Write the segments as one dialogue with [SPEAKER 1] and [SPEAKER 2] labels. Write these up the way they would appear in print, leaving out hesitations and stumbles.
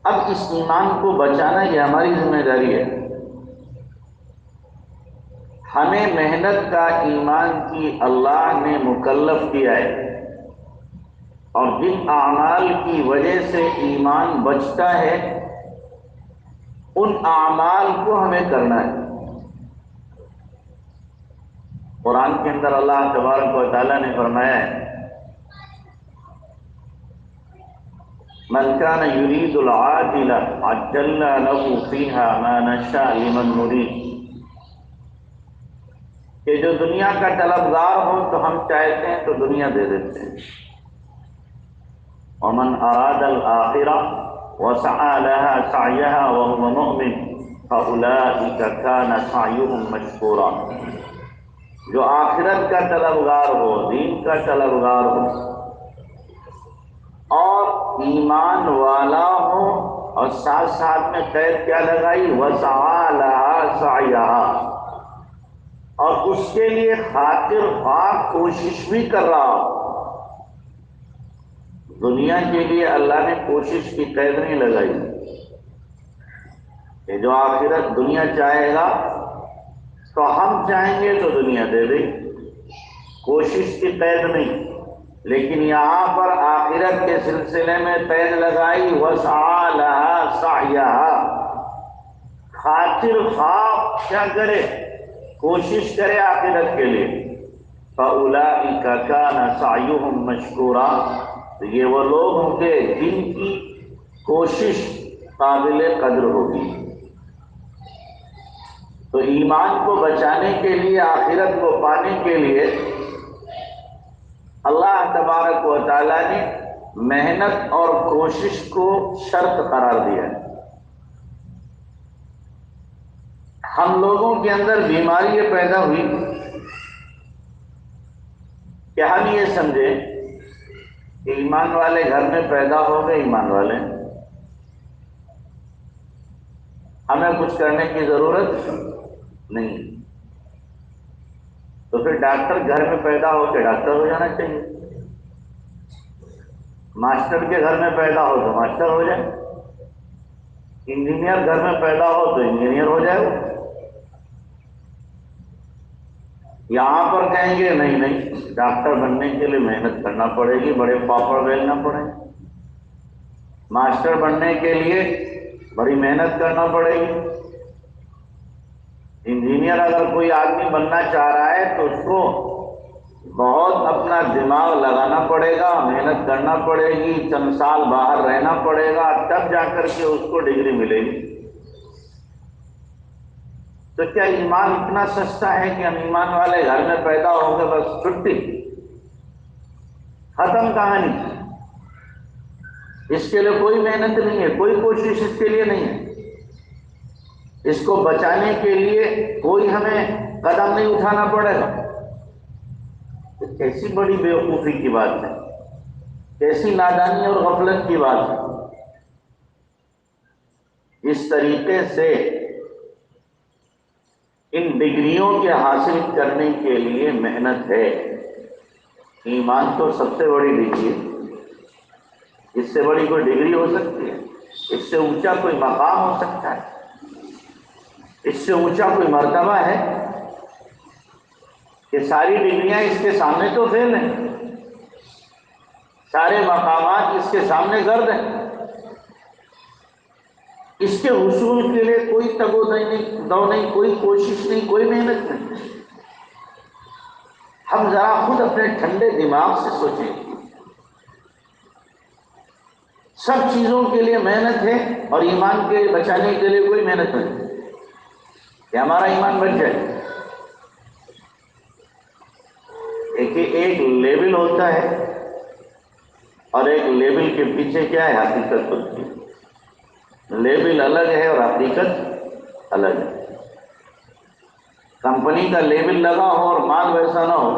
[SPEAKER 1] اب اس ایمان کو بچانا یہ ہماری ذمہ داری ہے. ہمیں محنت کا ایمان کی اللہ نے مکلف کیا ہے، اور جن اعمال کی وجہ سے ایمان بچتا ہے ان اعمال کو ہمیں کرنا ہے. قرآن کے اندر اللہ تبارک و تعالیٰ نے فرمایا ہے من كان يريد العاجلة عجلنا له فيها ما نشاء لمن نريد، کہ جو دنیا کا طلبگار ہو تو ہم چاہتے ہیں تو دنیا دے دیتے ہیں. ومن اراد الآخرة وسعى لها سعيها وهو مؤمن فأولئك كان سعيهم مشكورا. جو آخرت کا طلبگار ہو، دین کا طلبگار ہو اور ایمان والا ہو، اور ساتھ ساتھ میں قید کیا لگائی وسعى لها سعيها، اور اس کے لیے خاطر خواہ کوشش بھی کر رہا ہو. دنیا کے لیے اللہ نے کوشش کی قید نہیں لگائی کہ جو آخرت دنیا چاہے گا تو ہم چاہیں گے تو دنیا دے دے، کوشش کی قید نہیں. لیکن یہاں پر آخرت کے سلسلے میں قید لگائی وسعى لها سعيها، خاطر خواہ کیا کرے، کوشش کرے آخرت کے لیے. فَأُولَئِكَ كَانَ سَعْيُهُمْ مَشْكُورًا، تو یہ وہ لوگ ہوں گے جن کی کوشش قابل قدر ہوگی. تو ایمان کو بچانے کے لیے، آخرت کو پانے کے لیے اللہ تبارک و تعالی نے محنت اور کوشش کو شرط قرار دیا ہے. ہم لوگوں کے اندر بیماری یہ پیدا ہوئی کہ ہم یہ سمجھے کہ ایمان والے گھر میں پیدا ہو گئے، ایمان والے ہمیں کچھ کرنے کی ضرورت نہیں. تو پھر ڈاکٹر گھر میں پیدا ہو کے ڈاکٹر ہو جانا چاہیے، ماسٹر کے گھر میں پیدا ہو تو ماسٹر ہو جائے، انجینئر گھر میں پیدا ہو تو انجینئر ہو جائے. وہ یہاں پر کہیں گے نہیں نہیں، ڈاکٹر بننے کے لیے محنت کرنا پڑے گی، بڑے پاپڑ بیلنا پڑے گا. ماسٹر بننے کے لیے بڑی محنت کرنا پڑے گی. انجینئر اگر کوئی آدمی بننا چاہ رہا ہے تو اس کو بہت اپنا دماغ لگانا پڑے گا، محنت کرنا پڑے گی، چند سال باہر رہنا پڑے گا، تب جا کر کے اس کو ڈگری ملے گی. تو کیا ایمان اتنا سستا ہے کہ ہم ایمان والے گھر میں پیدا ہوں گے بس چھٹی ختم کہانی؟ اس کے لیے کوئی محنت نہیں ہے، کوئی کوشش اس کے لیے نہیں ہے. اس کو بچانے کے لیے کوئی ہمیں قدم نہیں اٹھانا پڑے گا. کیسی بڑی بیوقوفی کی بات ہے، کیسی نادانی اور غفلت کی بات ہے. اس طریقے سے ان ڈگریوں کے حاصل کرنے کے لیے محنت ہے. ایمان تو سب سے بڑی ڈگری ہے، اس سے بڑی کوئی ڈگری ہو سکتی ہے؟ اس سے اونچا کوئی مقام ہو سکتا ہے؟ اس سے اونچا کوئی مرتبہ ہے؟ کہ ساری ڈگریاں اس کے سامنے تو فیل ہیں، سارے مقامات اس کے سامنے گرد ہیں. اس کے حصول کے لیے کوئی تگ و دو نہیں، کوئی کوشش نہیں، کوئی محنت نہیں. ہم ذرا خود اپنے ٹھنڈے دماغ سے سوچیں، سب چیزوں کے لیے محنت ہے اور ایمان کے بچانے کے لیے کوئی محنت نہیں کہ ہمارا ایمان بچ جائے. ایک لیبل ہوتا ہے اور ایک لیبل کے پیچھے کیا ہے؟ حقیقت ہوتی ہے. لیبل الگ ہے اور حقیقت الگ ہے. کمپنی کا لیبل لگا ہو اور مال ویسا نہ ہو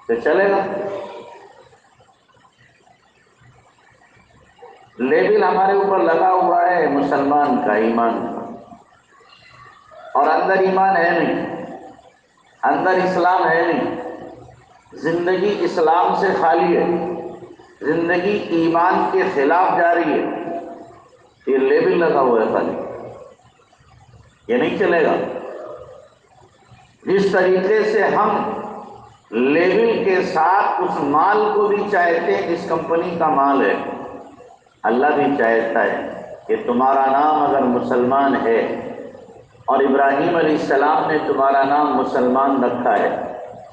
[SPEAKER 1] تو چلے گا. لیبل ہمارے اوپر لگا ہوا ہے مسلمان کا، ایمان کا، اور اندر ایمان ہے نہیں، اندر اسلام ہے نہیں، زندگی اسلام سے خالی ہے، زندگی ایمان کے خلاف جا رہی ہے، یہ لیبل لگا ہوا ہے خالی، یہ نہیں چلے گا۔ جس طریقے سے ہم لیبل کے ساتھ اس مال کو بھی چاہتے ہیں جس کمپنی کا مال ہے، اللہ بھی چاہتا ہے کہ تمہارا نام اگر مسلمان ہے، اور ابراہیم علیہ السلام نے تمہارا نام مسلمان رکھا ہے،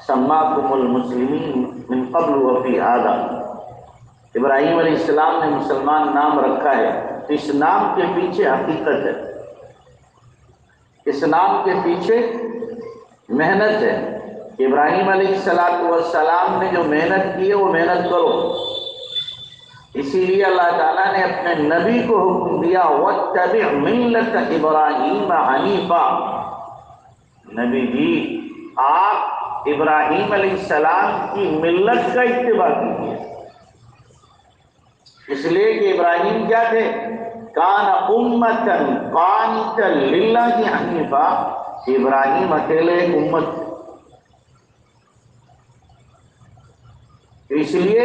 [SPEAKER 1] سماکم المسلمین من قبل وفی ھذا، ابراہیم علیہ السلام نے مسلمان نام رکھا ہے، تو اس نام کے پیچھے حقیقت ہے، اس نام کے پیچھے محنت ہے کہ ابراہیم علیہ السلام نے جو محنت کی ہے وہ محنت کرو۔ اسی لیے اللہ تعالیٰ نے اپنے نبی کو حکم دیا وَاتَّبِعْ مِلَّةَ إِبْرَاهِيمَ حَنِيفًا، نبی جی آپ ابراہیم علیہ السلام کی ملت کا اتباع کیجیے، اس لیے کہ ابراہیم کیا تھے؟ کان امۃ قانتا للہ حنیفا، ابراہیم اکیلے ایک امت تھے۔ اس لیے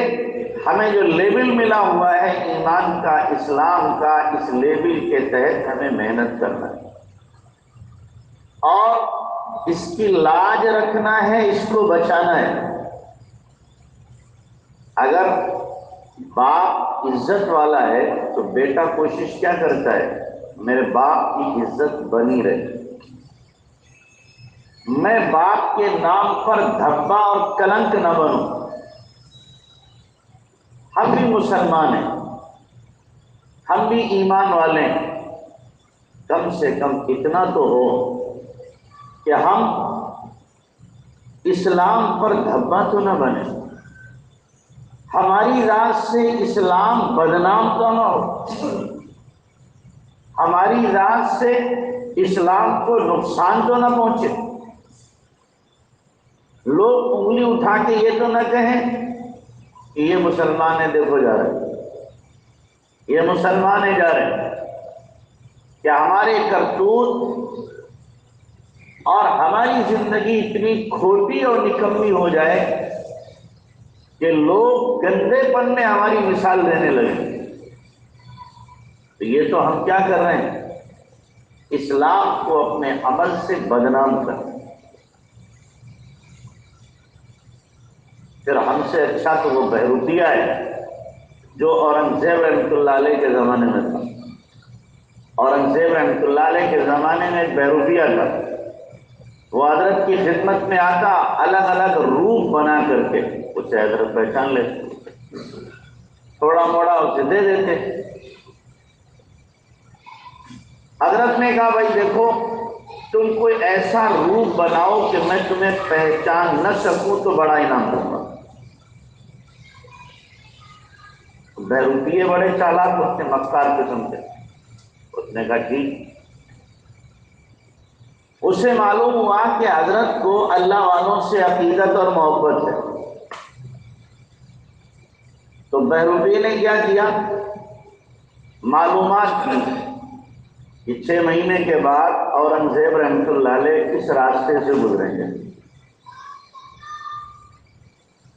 [SPEAKER 1] ہمیں جو لیبل ملا ہوا ہے ایمان کا، اسلام کا، اس لیبل کے تحت ہمیں محنت کرنا ہے اور اس کی لاج رکھنا ہے، اس کو بچانا ہے۔ اگر باپ عزت والا ہے تو بیٹا کوشش کیا کرتا ہے؟ میرے باپ کی عزت بنی رہے، میں باپ کے نام پر دھبا اور کلنک نہ بنوں۔ ہم بھی مسلمان ہیں، ہم بھی ایمان والے ہیں، کم سے کم اتنا تو ہو کہ ہم اسلام پر دھبا تو نہ بنے، ہماری ذات سے اسلام بدنام تو نہ ہو، ہماری ذات سے اسلام کو نقصان تو نہ پہنچے، لوگ انگلی اٹھا کے یہ تو نہ کہیں کہ یہ مسلمان ہے، دیکھو جا رہے، یہ مسلمان ہے جا رہے، کہ ہمارے کرتوت اور ہماری زندگی اتنی کھوٹی اور نکمی ہو جائے کہ لوگ گندے پن میں ہماری مثال دینے لگے، تو یہ تو ہم کیا کر رہے ہیں؟ اسلام کو اپنے عمل سے بدنام کر رہے ہیں۔ پھر ہم سے اچھا تو وہ بہروپیہ ہے جو اورنگزیب رحمۃ اللہ علیہ کے زمانے میں تھا۔ اورنگزیب رحمۃ اللہ علیہ کے زمانے میں ایک بہروپیہ تھا، وہ حضرت کی خدمت میں آتا، الگ الگ روپ بنا کر کے اسے حضرت پہچان لیتے، تھوڑا موڑا اسے دے دیتے۔ حضرت نے کہا بھائی دیکھو تم کوئی ایسا روپ بناؤ کہ میں تمہیں پہچان نہ سکوں تو بڑا انعام دوں گا۔ بہروپیے بڑے چالاک ہوتے ہیں، مکار قسم کے، اس نے کہا ٹھیک۔ اسے معلوم ہوا کہ حضرت کو اللہ والوں سے عقیدت اور محبت ہے، تو بہروپی نے کیا کیا؟ معلومات کی کہ 6 مہینے کے بعد اورنگزیب رحمۃ اللہ علیہ کس راستے سے گزریں گے۔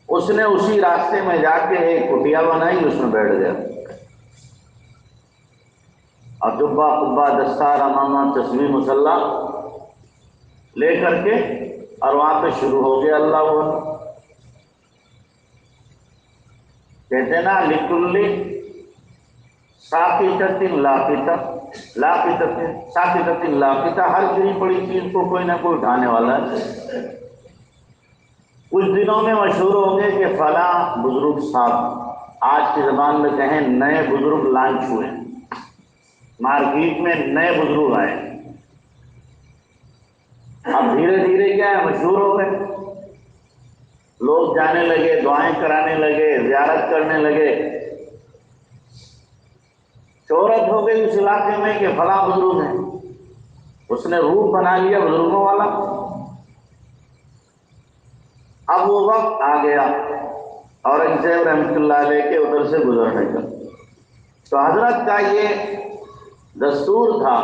[SPEAKER 1] اس نے اسی راستے میں جا کے ایک کٹیا بنائی، اس میں بیٹھ گیا، اور جبہ قبہ دستار امامہ تسبیح مصلی لے کر کے، اور وہاں پہ شروع ہو گیا اللہ اکبر۔ کہتے ہیں نا لکل ساقطۃ لاقطۃ، لاقطۃ ساقطۃ لاقطۃ، ہر گری پڑی چیز کو کوئی نہ کوئی اٹھانے والا ہے۔ کچھ دنوں میں مشہور ہوں گے کہ فلاں بزرگ صاحب، آج کی زبان میں کہیں نئے بزرگ لانچ ہوئے، مارکیٹ میں نئے بزرگ آئے، اب دھیرے دھیرے کیا ہے مشہور ہو گئے، لوگ جانے لگے، دعائیں کرانے لگے، زیارت کرنے لگے، شہرت ہو گئی اس علاقے میں کہ فلاں بزرگ ہیں، اس نے روپ بنا لیا بزرگوں والا۔ اب وہ وقت آ گیا اورنگزیب رحمۃ اللہ علیہ کے ادھر سے گزرنے کا، تو حضرت کا یہ دستور تھا،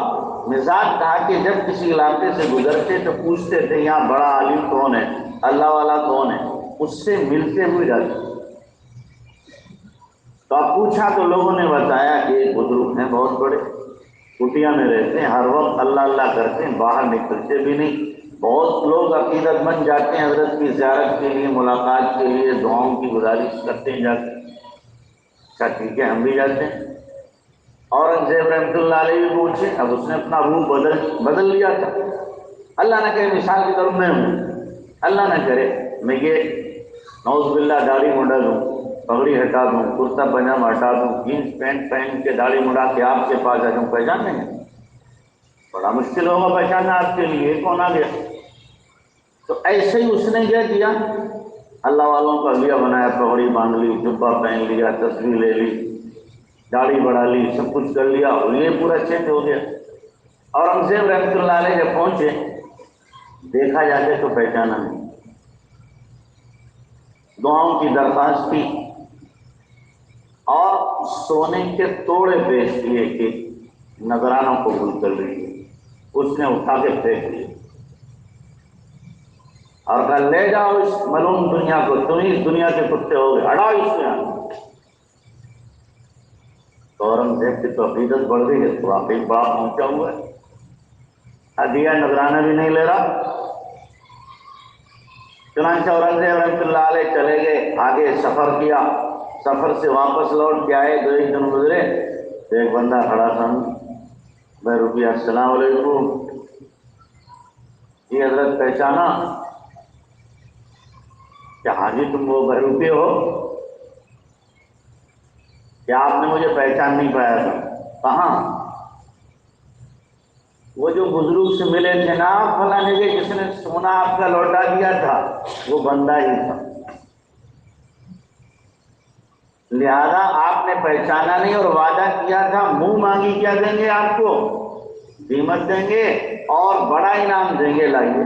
[SPEAKER 1] مزاج تھا کہ جب کسی علاقے سے گزرتے تو پوچھتے تھے یہاں بڑا عالم کون ہے، اللہ والا کون ہے، اس سے ملتے ہوئے جاتے۔ تو اب پوچھا تو لوگوں نے بتایا کہ ایک بزرگ ہیں بہت بڑے، کٹیا میں رہتے ہیں، ہر وقت اللہ اللہ کرتے ہیں، باہر نکلتے بھی نہیں، بہت لوگ عقیدت مند جاتے ہیں حضرت کی زیارت کے لیے، ملاقات کے لیے، دعاؤں کی گزارش کرتے ہیں جاتے ہیں۔ اچھا ٹھیک ہے، ہم بھی جاتے ہیں۔ اورنگزیب رحمۃ اللہ علیہ بھی پوچھے، اب اس نے اپنا روح بدل لیا تھا۔ اللہ نہ کرے مثال کی طرف میں ہوں، اللہ نہ کرے میں یہ نعوذ باللہ داڑھی منڈا دوں، پگڑی ہٹا دوں، کرتا پاجامہ ہٹا دوں، جینس پینٹ پہن کے داڑھی منڈا کے آپ کے پاس آ جاؤں، پہچان لیں گے؟ بڑا مشکل ہوگا پہچاننا آپ کے لیے، کون آ گیا؟ تو ایسے ہی اس نے کیا کیا، اللہ والوں کا لیا بنایا، پگڑی باندھ لی، جبہ پہن لیا، تصویر لے لی، داڑھی بڑھا لی، سب کچھ کر لیا، اور یہ پورا چینج ہو گیا۔ اورنگزیب رحمۃ اللہ علیہ جب پہنچے، دیکھا جاتے تو پہچانا نہیں، دعاؤں کی درخواست کی اور سونے کے توڑے پیش کیے کہ نذرانوں کو قبول کر لیجیے، اس نے اٹھا کے پھینک دیے اور کہا لے جاؤ اس ملعون دنیا کو، تم ہی اس دنیا کے کتے ہو گئے، ہٹاؤ اس میں۔ تو اورنگزیب کی تو عقیدت بڑھ گئی ہے، تو واقعی بڑا پہنچا ہوا ہے، ہدیہ نذرانہ بھی نہیں لے رہا۔ چنانچہ اورنگزیب رحمۃ اللہ علیہ چلے گئے، آگے سفر کیا، سفر سے واپس لوٹ کے آئے، 2 دن گزرے تو ایک بندہ کھڑا تھا، میں رکیا، السلام علیکم، جی حضرت پہچانا؟ کیا ہاں جی تم وہ بہروپی ہو؟ کیا آپ نے مجھے پہچان نہیں پایا تھا؟ کہاں؟ وہ جو بزرگ سے ملے تھے نا فلاں جگہ، جس نے سونا آپ کا لوٹا دیا تھا، وہ بندہ ہی تھا، لہذا آپ نے پہچانا نہیں اور وعدہ کیا تھا منہ مانگی کیا دیں گے آپ کو، قیمت دیں گے اور بڑا انعام دیں گے، لائیے۔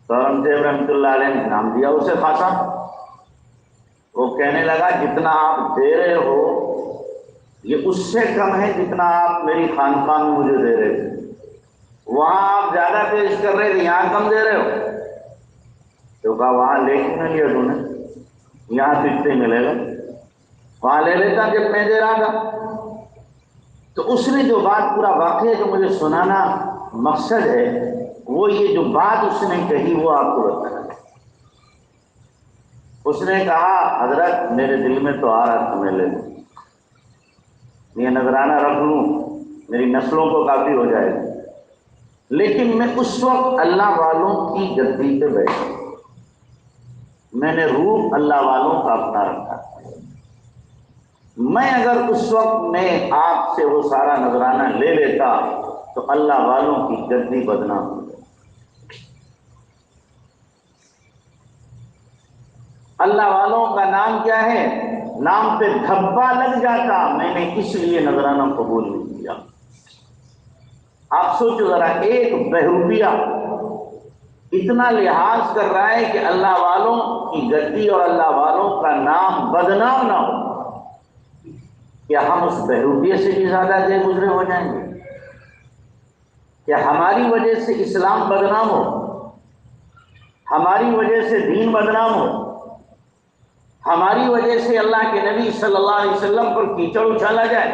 [SPEAKER 1] تو اورنگزیب رحمۃ اللہ علیہ نے انعام دیا اسے خاصا۔ وہ کہنے لگا جتنا آپ دے رہے ہو یہ اس سے کم ہے جتنا آپ میری خانقاہ میں مجھے دے رہے تھے، وہاں آپ زیادہ پیش کر رہے تھے، یہاں کم دے رہے ہو۔ تو کہا وہاں لے کے نہ لیا تو نے، یہاں تو اتنے ملے گا، وہاں لے لیتا جب میں دے رہا تھا۔ تو اس نے جو بات، پورا واقعہ جو مجھے سنانا مقصد ہے، وہ یہ جو بات اس نے کہی وہ آپ کو بتانا۔ اس نے کہا حضرت میرے دل میں تو آ رہا تمہیں لے لوں، یہ نذرانہ رکھ لوں، میری نسلوں کو کافی ہو جائے گا، لیکن میں اس وقت اللہ والوں کی گدی پہ بیٹھا، میں نے روح اللہ والوں کا اپنا رکھا، میں اگر اس وقت میں آپ سے وہ سارا نذرانہ لے لیتا تو اللہ والوں کی گدی بدنام ہو جائے۔ اللہ والوں کا نام کیا ہے؟ نام پہ دھبا لگ جاتا، میں نے اس لیے نذرانہ قبول نہیں کیا۔ آپ سوچو ذرا، ایک بہروپیہ اتنا لحاظ کر رہا ہے کہ اللہ والوں کی گدی اور اللہ والوں کا نام بدنام نہ ہو، کیا ہم اس بہروپیے سے بھی زیادہ دے گزرے ہو جائیں گے؟ کیا ہماری وجہ سے اسلام بدنام ہو، ہماری وجہ سے دین بدنام ہو، ہماری وجہ سے اللہ کے نبی صلی اللہ علیہ وسلم پر کیچڑ اچھالا جائے،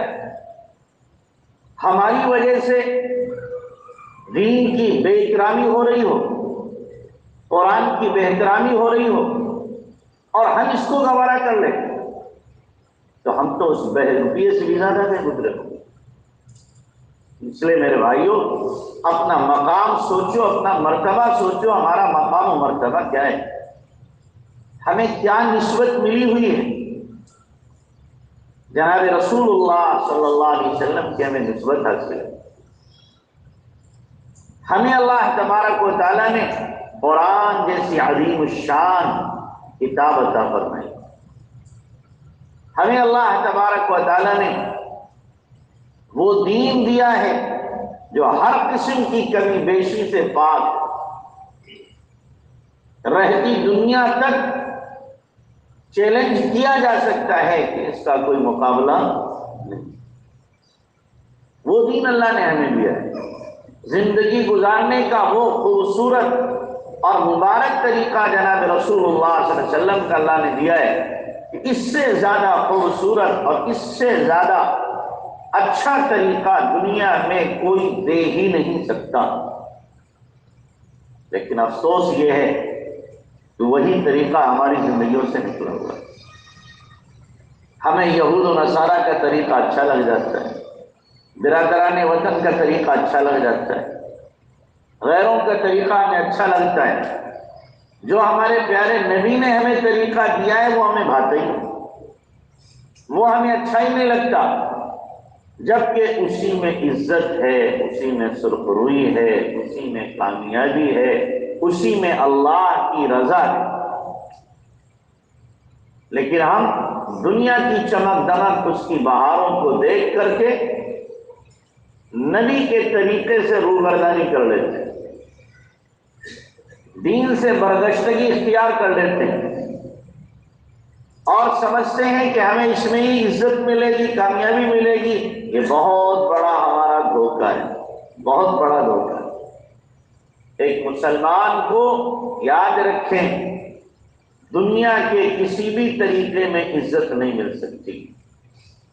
[SPEAKER 1] ہماری وجہ سے دین کی بے احترامی ہو رہی ہو، قرآن کی بے احترامی ہو رہی ہو، اور ہم اس کو گوارا کر لیں، تو ہم تو اس بہروپیے سے بھی زیادہ دے گزرے ہو۔ اس لیے میرے بھائیوں، اپنا مقام سوچو، اپنا مرتبہ سوچو، ہمارا مقام و مرتبہ کیا ہے، ہمیں کیا نسبت ملی ہوئی ہے جناب رسول اللہ صلی اللہ علیہ وسلم کی، ہمیں نسبت حاصل ہے۔ ہمیں اللہ تبارک و تعالیٰ نے قرآن جیسی عظیم الشان کتاب عطا فرمائی، ہمیں اللہ تبارک و تعالیٰ نے وہ دین دیا ہے جو ہر قسم کی کمی بیشی سے پاک، رہتی دنیا تک چیلنج کیا جا سکتا ہے کہ اس کا کوئی مقابلہ نہیں۔ وہ دین اللہ نے ہمیں دیا ہے، زندگی گزارنے کا وہ خوبصورت اور مبارک طریقہ جناب رسول اللہ صلی اللہ علیہ وسلم کا اللہ نے دیا ہے کہ اس سے زیادہ خوبصورت اور اس سے زیادہ اچھا طریقہ دنیا میں کوئی دے ہی نہیں سکتا، لیکن افسوس یہ ہے کہ وہی طریقہ ہماری زندگیوں سے نکلا ہوا ہے۔ ہمیں یہود و نصارہ کا طریقہ اچھا لگ جاتا ہے، برادران وطن کا طریقہ اچھا لگ جاتا ہے، غیروں کا طریقہ ہمیں اچھا لگتا ہے، جو ہمارے پیارے نبی نے ہمیں طریقہ دیا ہے وہ ہمیں بھاتا ہی نہیں، وہ ہمیں اچھا ہی نہیں لگتا، جبکہ اسی میں عزت ہے، اسی میں سرخروئی ہے، اسی میں کامیابی ہے، اسی میں اللہ کی رضا ہے۔ لیکن ہم دنیا کی چمک دمک، اس کی بہاروں کو دیکھ کر کے نبی کے طریقے سے روگردانی کر لیتے ہیں، دین سے برگشتگی اختیار کر لیتے ہیں اور سمجھتے ہیں کہ ہمیں اس میں ہی عزت ملے گی، کامیابی ملے گی۔ یہ بہت بڑا ہمارا دھوکہ ہے، بہت بڑا دھوکہ ہے۔ ایک مسلمان کو یاد رکھیں، دنیا کے کسی بھی طریقے میں عزت نہیں مل سکتی،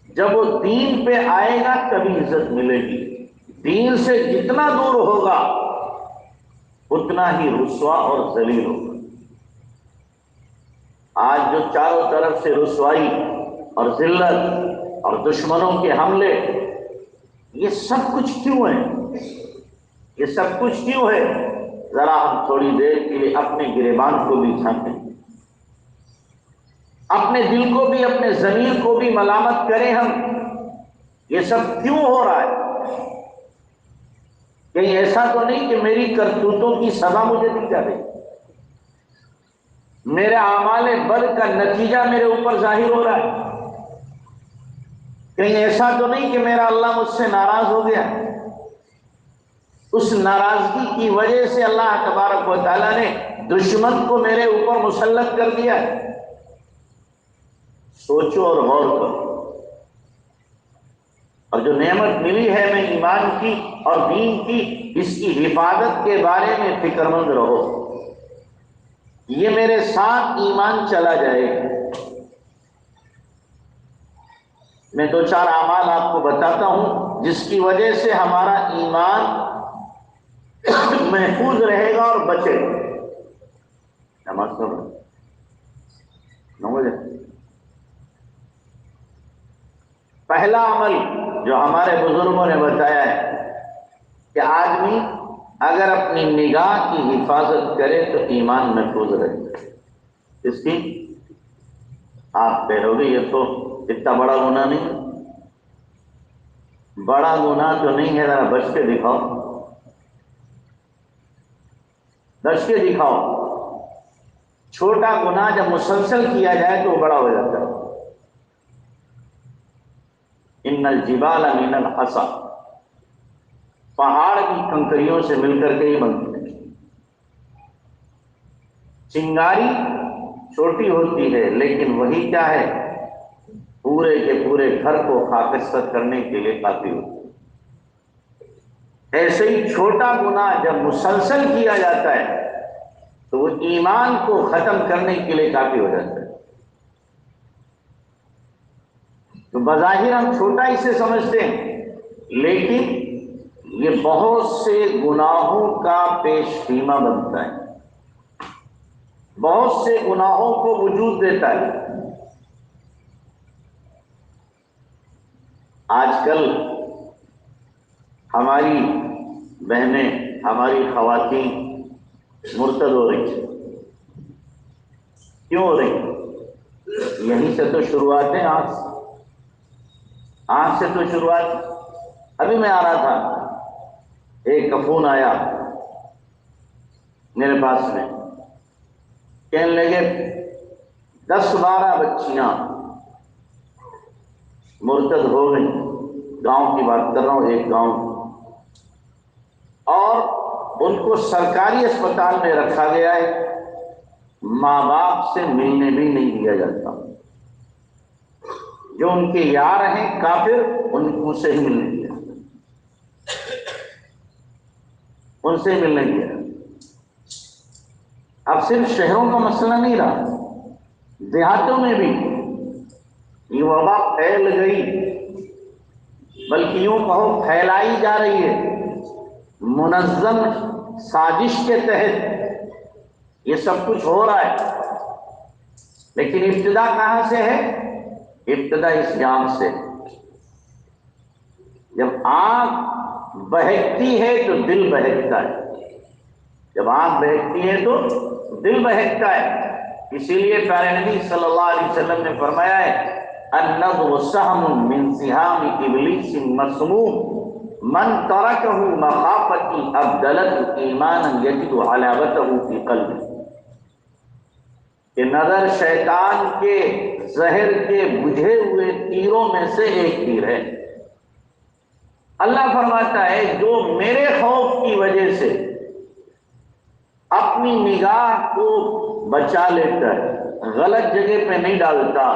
[SPEAKER 1] جب وہ دین پہ آئے گا تبھی عزت ملے گی۔ دین سے جتنا دور ہوگا اتنا ہی رسوا اور ذلیل ہوگا۔ آج جو چاروں طرف سے رسوائی اور ذلت اور دشمنوں کے حملے، یہ سب کچھ کیوں ہے؟ یہ سب کچھ کیوں ہے؟ ذرا ہم تھوڑی دیر کے لیے اپنے گریبان کو بھی جھانکیں، اپنے دل کو بھی، اپنے ضمیر کو بھی ملامت کریں ہم، یہ سب کیوں ہو رہا ہے؟ کہیں ایسا تو نہیں کہ میری کرتوتوں کی سزا مجھے دی جا رہی، میرے اعمال بد کا نتیجہ میرے اوپر ظاہر ہو رہا ہے؟ کہیں ایسا تو نہیں کہ میرا اللہ مجھ سے ناراض ہو گیا، اس ناراضگی کی وجہ سے اللہ تبارک و تعالیٰ نے دشمن کو میرے اوپر مسلط کر دیا ہے؟ سوچو اور غور کرو، اور جو نعمت ملی ہے میں ایمان کی اور دین کی، اس کی حفاظت کے بارے میں فکر مند رہو۔ یہ میرے ساتھ ایمان چلا جائے گا۔ میں دو چار اعمال آپ کو بتاتا ہوں جس کی وجہ سے ہمارا ایمان محفوظ رہے گا اور بچے گا۔ نماز پڑھو 9 بجے۔ پہلا عمل جو ہمارے بزرگوں نے بتایا ہے کہ آدمی اگر اپنی نگاہ کی حفاظت کرے تو ایمان محفوظ رہے گا۔ اس کی آپ کہو گے یہ تو اتنا بڑا گناہ نہیں، بڑا گناہ تو نہیں ہے، ذرا بچ کے دکھاؤ، بچ کے دکھاؤ۔ چھوٹا گناہ جب مسلسل کیا جائے تو وہ بڑا ہو جاتا ہے۔ ان الجبال من الحصى، پہاڑ کی کنکریوں سے مل کر کے ہی بنتے ہیں۔ چنگاری چھوٹی ہوتی ہے لیکن وہی کیا ہے، پورے کے پورے گھر کو خاکستر کرنے کے لیے کافی ہوتی ہے۔ ایسے ہی چھوٹا گناہ جب مسلسل کیا جاتا ہے تو وہ ایمان کو ختم کرنے کے لیے کافی ہو جاتا ہے۔ تو بظاہر ہم چھوٹا اسے سمجھتے ہیں، لیکن یہ بہت سے گناہوں کا پیش خیمہ بنتا ہے، بہت سے گناہوں کو وجود دیتا ہے۔ آج کل ہماری بہنیں، ہماری خواتین مرتد ہو رہی ہیں۔ کیوں ہو رہی ہیں؟ یہیں سے تو شروعات ہے، آنکھ سے تو شروعات۔ ابھی میں آ رہا تھا، ایک فون آیا میرے پاس میں، کہنے لگے 10-12 بچیاں مرتد ہو گئی، گاؤں کی بات کر رہا ہوں، ایک گاؤں، اور ان کو سرکاری اسپتال میں رکھا گیا ہے، ماں باپ سے ملنے بھی نہیں دیا جاتا۔ جو ان کے یار ہیں کافر، ان سے ہی ملنے دیا، ان سے ملنے دیا۔ اب صرف شہروں کا مسئلہ نہیں رہا، دیہاتوں میں بھی یہ وبا پھیل گئی، بلکہ یوں کہو پھیلائی جا رہی ہے منظم سازش کے تحت یہ سب کچھ ہو رہا ہے۔ لیکن ابتدا کہاں سے ہے؟ ابتدا اس جام سے۔ جب آنکھ بہکتی ہے تو دل بہکتا ہے، جب آنکھ بہکتی ہے تو دل بہکتا ہے۔ اسی لیے پیارے نبی صلی اللہ علیہ وسلم نے فرمایا ہے النظر سهم من سهام ابلیس مسموم من ترکہ مخافتی ابدلت ایمانا یجد حلاوتہ فی قلبہ، کہ نظر شیطان کے زہر کے بجھے ہوئے تیروں میں سے ایک تیر ہے۔ اللہ فرماتا ہے جو میرے خوف کی وجہ سے اپنی نگاہ کو بچا لیتا ہے، غلط جگہ پہ نہیں ڈالتا،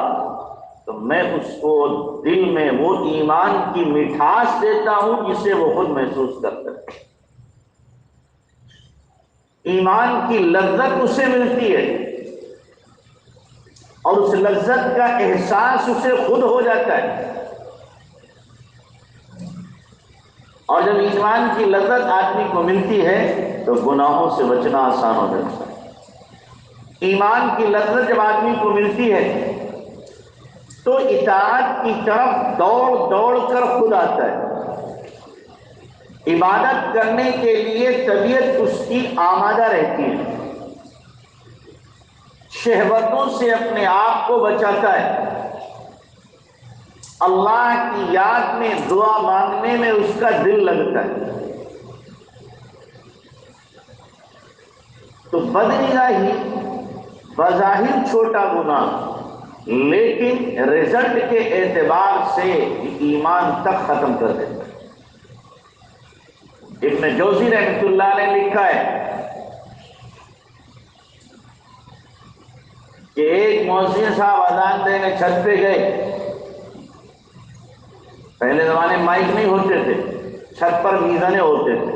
[SPEAKER 1] تو میں اس کو دل میں وہ ایمان کی مٹھاس دیتا ہوں جسے وہ خود محسوس کرتا ہے۔ ایمان کی لذت اسے ملتی ہے اور اس لذت کا احساس اسے خود ہو جاتا ہے۔ اور جب ایمان کی لذت آدمی کو ملتی ہے تو گناہوں سے بچنا آسان ہو جاتا ہے۔ ایمان کی لذت جب آدمی کو ملتی ہے تو اطاعت کی طرف دوڑ دوڑ کر خود آتا ہے۔ عبادت کرنے کے لیے طبیعت اس کی آمادہ رہتی ہے، شہوتوں سے اپنے آپ کو بچاتا ہے، اللہ کی یاد میں دعا مانگنے میں اس کا دل لگتا ہے۔ تو بدنگاہی بظاہر چھوٹا گناہ لیکن رزلٹ کے اعتبار سے ایمان تک ختم کر دیتا ہے۔ ابن جوزی رحمۃ اللہ نے لکھا ہے کہ ایک مؤذن صاحب اذان دینے چھت پہ گئے۔ پہلے زمانے میں مائک نہیں ہوتے تھے، چھت پر میزانے ہوتے تھے۔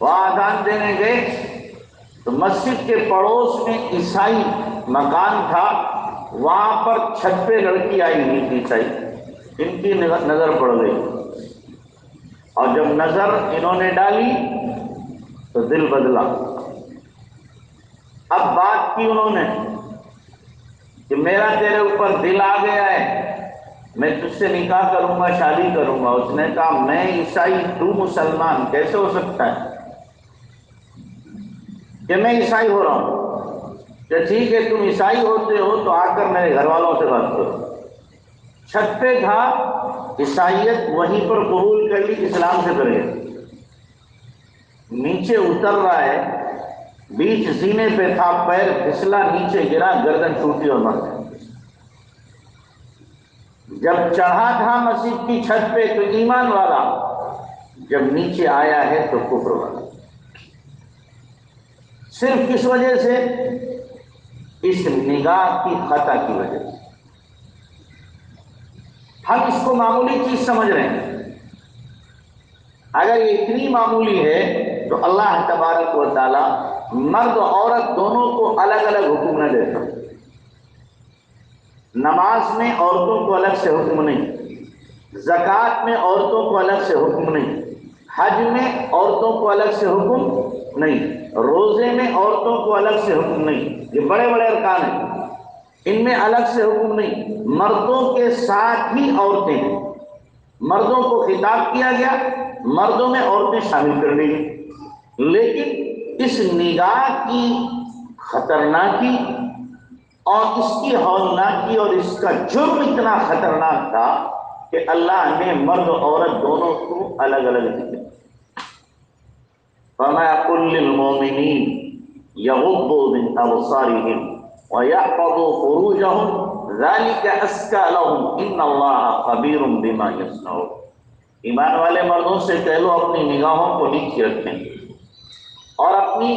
[SPEAKER 1] وہاں اذان دینے گئے تو مسجد کے پڑوس میں عیسائی مکان تھا، وہاں پر چھت پہ لڑکی آئی ہوئی تھی عیسائی، ان کی نظر پڑ گئی، اور جب نظر انہوں نے ڈالی تو دل بدلا۔ اب بات کی انہوں نے کہ میرا تیرے اوپر دل آ گیا ہے، میں تجھ سے نکاح کروں گا، شادی کروں گا۔ اس نے کہا میں عیسائی تو مسلمان، کیسے ہو سکتا ہے کہ میں عیسائی ہو رہا ہوں؟ کہ ٹھیک ہے تم عیسائی ہوتے ہو تو آ کر میرے گھر والوں سے بات کرو۔ چھت پہ تھا، عیسائیت وہیں پر قبول کر لی، اسلام سے کر گیا۔ نیچے اتر رہا ہے، بیچ سینے پہ تھا، پیر پھسلا، نیچے گرا، گردن ٹوٹی اور مر گیا۔ جب چڑھا تھا مسجد کی چھت پہ تو ایمان والا، جب نیچے آیا ہے تو کفر والا۔ صرف کس وجہ سے؟ اس نگاہ کی خطا کی وجہ سے۔ ہم اس کو معمولی چیز سمجھ رہے ہیں، اگر یہ اتنی معمولی ہے تو اللہ تبارک و تعالی مرد و عورت دونوں کو الگ الگ حکم نہ دیتا۔ نماز میں عورتوں کو الگ سے حکم نہیں، زکوٰۃ میں عورتوں کو الگ سے حکم نہیں، حج میں عورتوں کو الگ سے حکم نہیں، روزے میں عورتوں کو الگ سے حکم نہیں۔ یہ بڑے بڑے ارکان ہیں، ان میں الگ سے حکم نہیں۔ مردوں کے ساتھ ہی عورتیں ہیں، مردوں کو خطاب کیا گیا، مردوں میں عورتیں شامل کر لی گئی، لیکن اس نگاہ کی خطرناکی اور اس کی ہولناکی اور اس کا جرم اتنا خطرناک تھا کہ اللہ نے مرد و عورت دونوں کو الگ الگ ذکر۔ فرمایا قل للمؤمنین یغضوا من ابصارهم وَيَحْفَظُوا فُرُوجَهُمْ ذَلِكَ أَزْكَىٰ لَهُمْ إِنَّ اللَّهَ خَبِيرٌ بِمَا يَصْنَعُونَ۔ ایمان والے مردوں سے کہہ لو اپنی نگاہوں کو نیچے رکھیں اور اپنی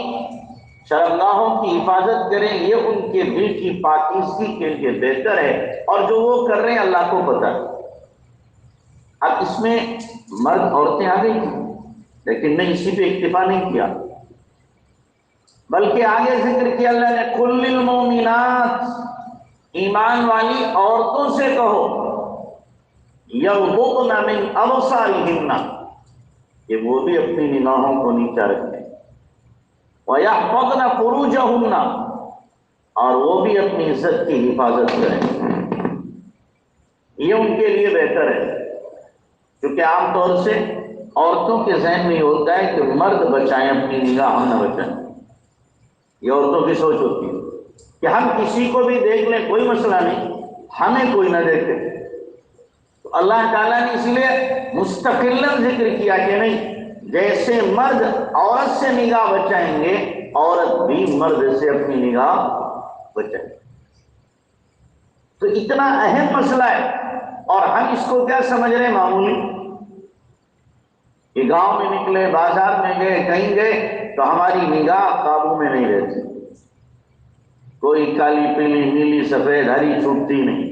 [SPEAKER 1] شرمگاہوں کی حفاظت کریں، یہ ان کے دل کی پاکیزگی کے لیے بہتر ہے، اور جو وہ کر رہے ہیں اللہ کو پتہ ہے۔ اب اس میں مرد عورتیں آ گئی تھیں، لیکن نہیں اسی پہ اکتفا نہیں کیا، بلکہ آگے ذکر کیا اللہ نے قل للمؤمنات، ایمان والی عورتوں سے کہو یغضضن من ابصارہن کہ وہ بھی اپنی نگاہوں کو نیچا رکھیں، وَيَحْفَظْنَ فُرُوجَهُنَّ اور وہ بھی اپنی عزت کی حفاظت کریں۔ یہ ان کے لیے بہتر ہے، کیونکہ عام طور سے عورتوں کے ذہن میں یہ ہوتا ہے کہ مرد بچائیں اپنی نگاہ، ہم نہ بچائیں۔ یہ عورتوں کی سوچ ہوتی ہے کہ ہم کسی کو بھی دیکھ لیں کوئی مسئلہ نہیں، ہمیں کوئی نہ دیکھے۔ تو اللہ تعالیٰ نے اس لیے مستقلاً ذکر کیا کہ نہیں، جیسے مرد عورت سے نگاہ بچائیں گے، عورت بھی مرد سے اپنی نگاہ بچائیں گے۔ تو اتنا اہم مسئلہ ہے، اور ہم اس کو کیا سمجھ رہے ہیں؟ معمولی کہ گاؤں میں نکلے، بازار میں گئے، کہیں گئے تو ہماری نگاہ قابو میں نہیں رہتی، کوئی کالی پیلی نیلی سفید ہری چھوٹتی نہیں،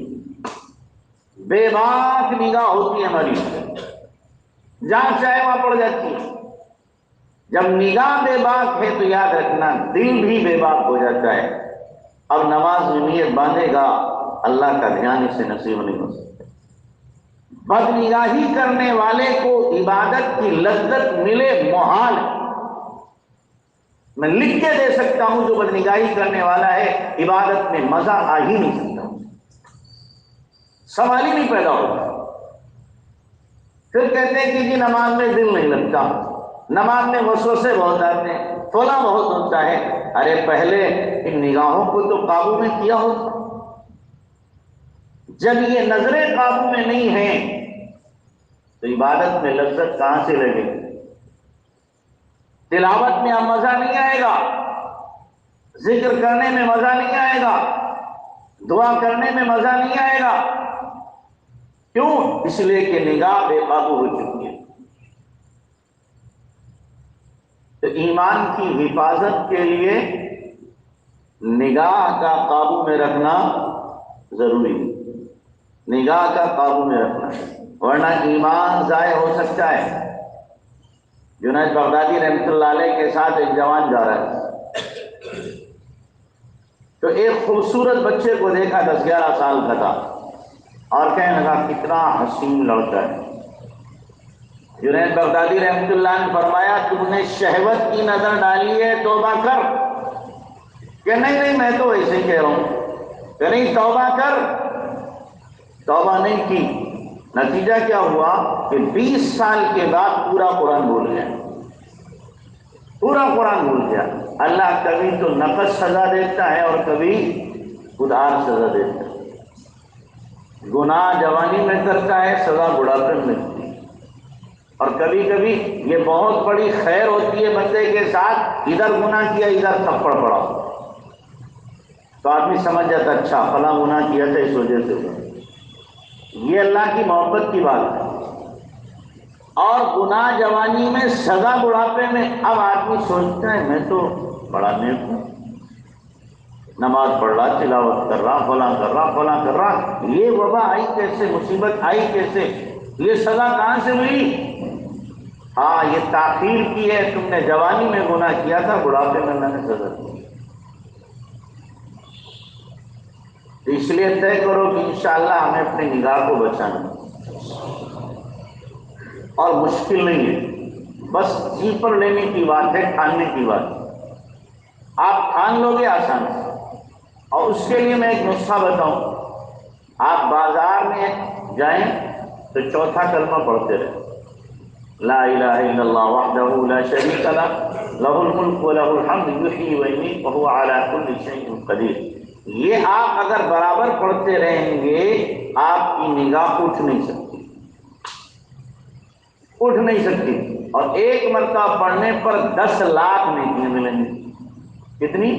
[SPEAKER 1] بے باک نگاہ ہوتی ہے ہماری، جہاں چاہے وہاں پڑ جاتی ہے۔ جب نگاہ بے باک ہے تو یاد رکھنا دل بھی بے باک ہو جاتا ہے۔ اب نماز میں نیت باندھے گا، اللہ کا دھیان اسے نصیب نہیں ہو سکتا۔ بد نگاہی کرنے والے کو عبادت کی لذت ملے محال ہے۔ میں لکھ کے دے سکتا ہوں جو بد نگاہی کرنے والا ہے عبادت میں مزہ آ ہی نہیں سکتا، سوال ہی نہیں پیدا ہوتا۔ پھر کہتے ہیں کہ جی نماز میں دل نہیں لگتا، نماز میں وسوسے بہت آتے ہیں، فلاں بہت ہوتا ہے۔ ارے پہلے ان نگاہوں کو تو قابو میں کیا ہوتا۔ جب یہ نظریں قابو میں نہیں ہیں تو عبادت میں لذت کہاں سے لگے گی؟ تلاوت میں اب مزہ نہیں آئے گا، ذکر کرنے میں مزہ نہیں آئے گا، دعا کرنے میں مزہ نہیں آئے گا۔ کیوں؟ اس لیے کہ نگاہ بے قابو ہو چکی ہے۔ تو ایمان کی حفاظت کے لیے نگاہ کا قابو میں رکھنا ضروری ہے، نگاہ کا قابو میں رکھنا، ورنہ ایمان ضائع ہو سکتا ہے۔ جنید بغدادی رحمۃ اللہ علیہ کے ساتھ ایک جوان جا رہا ہے، تو ایک خوبصورت بچے کو دیکھا، 10-11 سال کا تھا، اور کہنے لگا کتنا حسین لڑکا ہے۔ جنید بغدادی رحمۃ اللہ نے فرمایا تم نے شہوت کی نظر ڈالی ہے، توبہ کر۔ کہ نہیں میں تو ایسے ہی کہہ رہا ہوں۔ کہ نہیں، توبہ کر۔ توبہ نہیں کی، نتیجہ کیا ہوا کہ 20 سال کے بعد پورا قرآن بھول گیا، پورا قرآن بھول گیا۔ اللہ کبھی تو نقص سزا دیتا ہے اور کبھی ادھار سزا دیتا ہے۔ گناہ جوانی میں کرتا ہے، سزا بڑھاپے میں ملتی ہے، اور کبھی کبھی یہ بہت بڑی خیر ہوتی ہے بندے کے ساتھ، ادھر گناہ کیا ادھر تھپڑ پڑا تو آدمی سمجھ جاتا اچھا فلاں گناہ کیا تھا اس وجہ سے ہوا۔ یہ اللہ کی محبت کی بات ہے۔ اور گناہ جوانی میں، سزا بڑھاپے میں۔ اب آدمی سوچتا ہے میں تو بڑا نیک ہوں، نماز پڑھ رہا، تلاوت کر رہا، فلاں کر رہا، فلاں کر رہا، یہ وبا آئی کیسے، مصیبت آئی کیسے، یہ سزا کہاں سے ملی؟ ہاں یہ تاخیر کی ہے، تم نے جوانی میں گناہ کیا تھا، بڑھاپے میں میں نے سزا دی۔ اس لیے طے کرو کہ انشاءاللہ ہمیں اپنی نگاہ کو بچانا، اور مشکل نہیں ہے، بس جی پر لینے کی بات ہے، ٹھاننے کی بات ہے۔ آپ ٹھان لو گے آسان سے۔ اور اس کے لیے میں ایک نسخہ بتاؤں، آپ بازار میں جائیں تو چوتھا کلمہ پڑھتے رہیں، لا الہ الا اللہ وحدہ لا شریک لہ لہ الملک ولہ الحمد یحیی ویمیت وہو علی کل شیء قدیر۔ یہ آپ اگر برابر پڑھتے رہیں گے، آپ کی نگاہ اٹھ نہیں سکتی، اٹھ نہیں سکتی، اور ایک مرتبہ پڑھنے پر 10 لاکھ نیکیاں ملیں گی۔ کتنی؟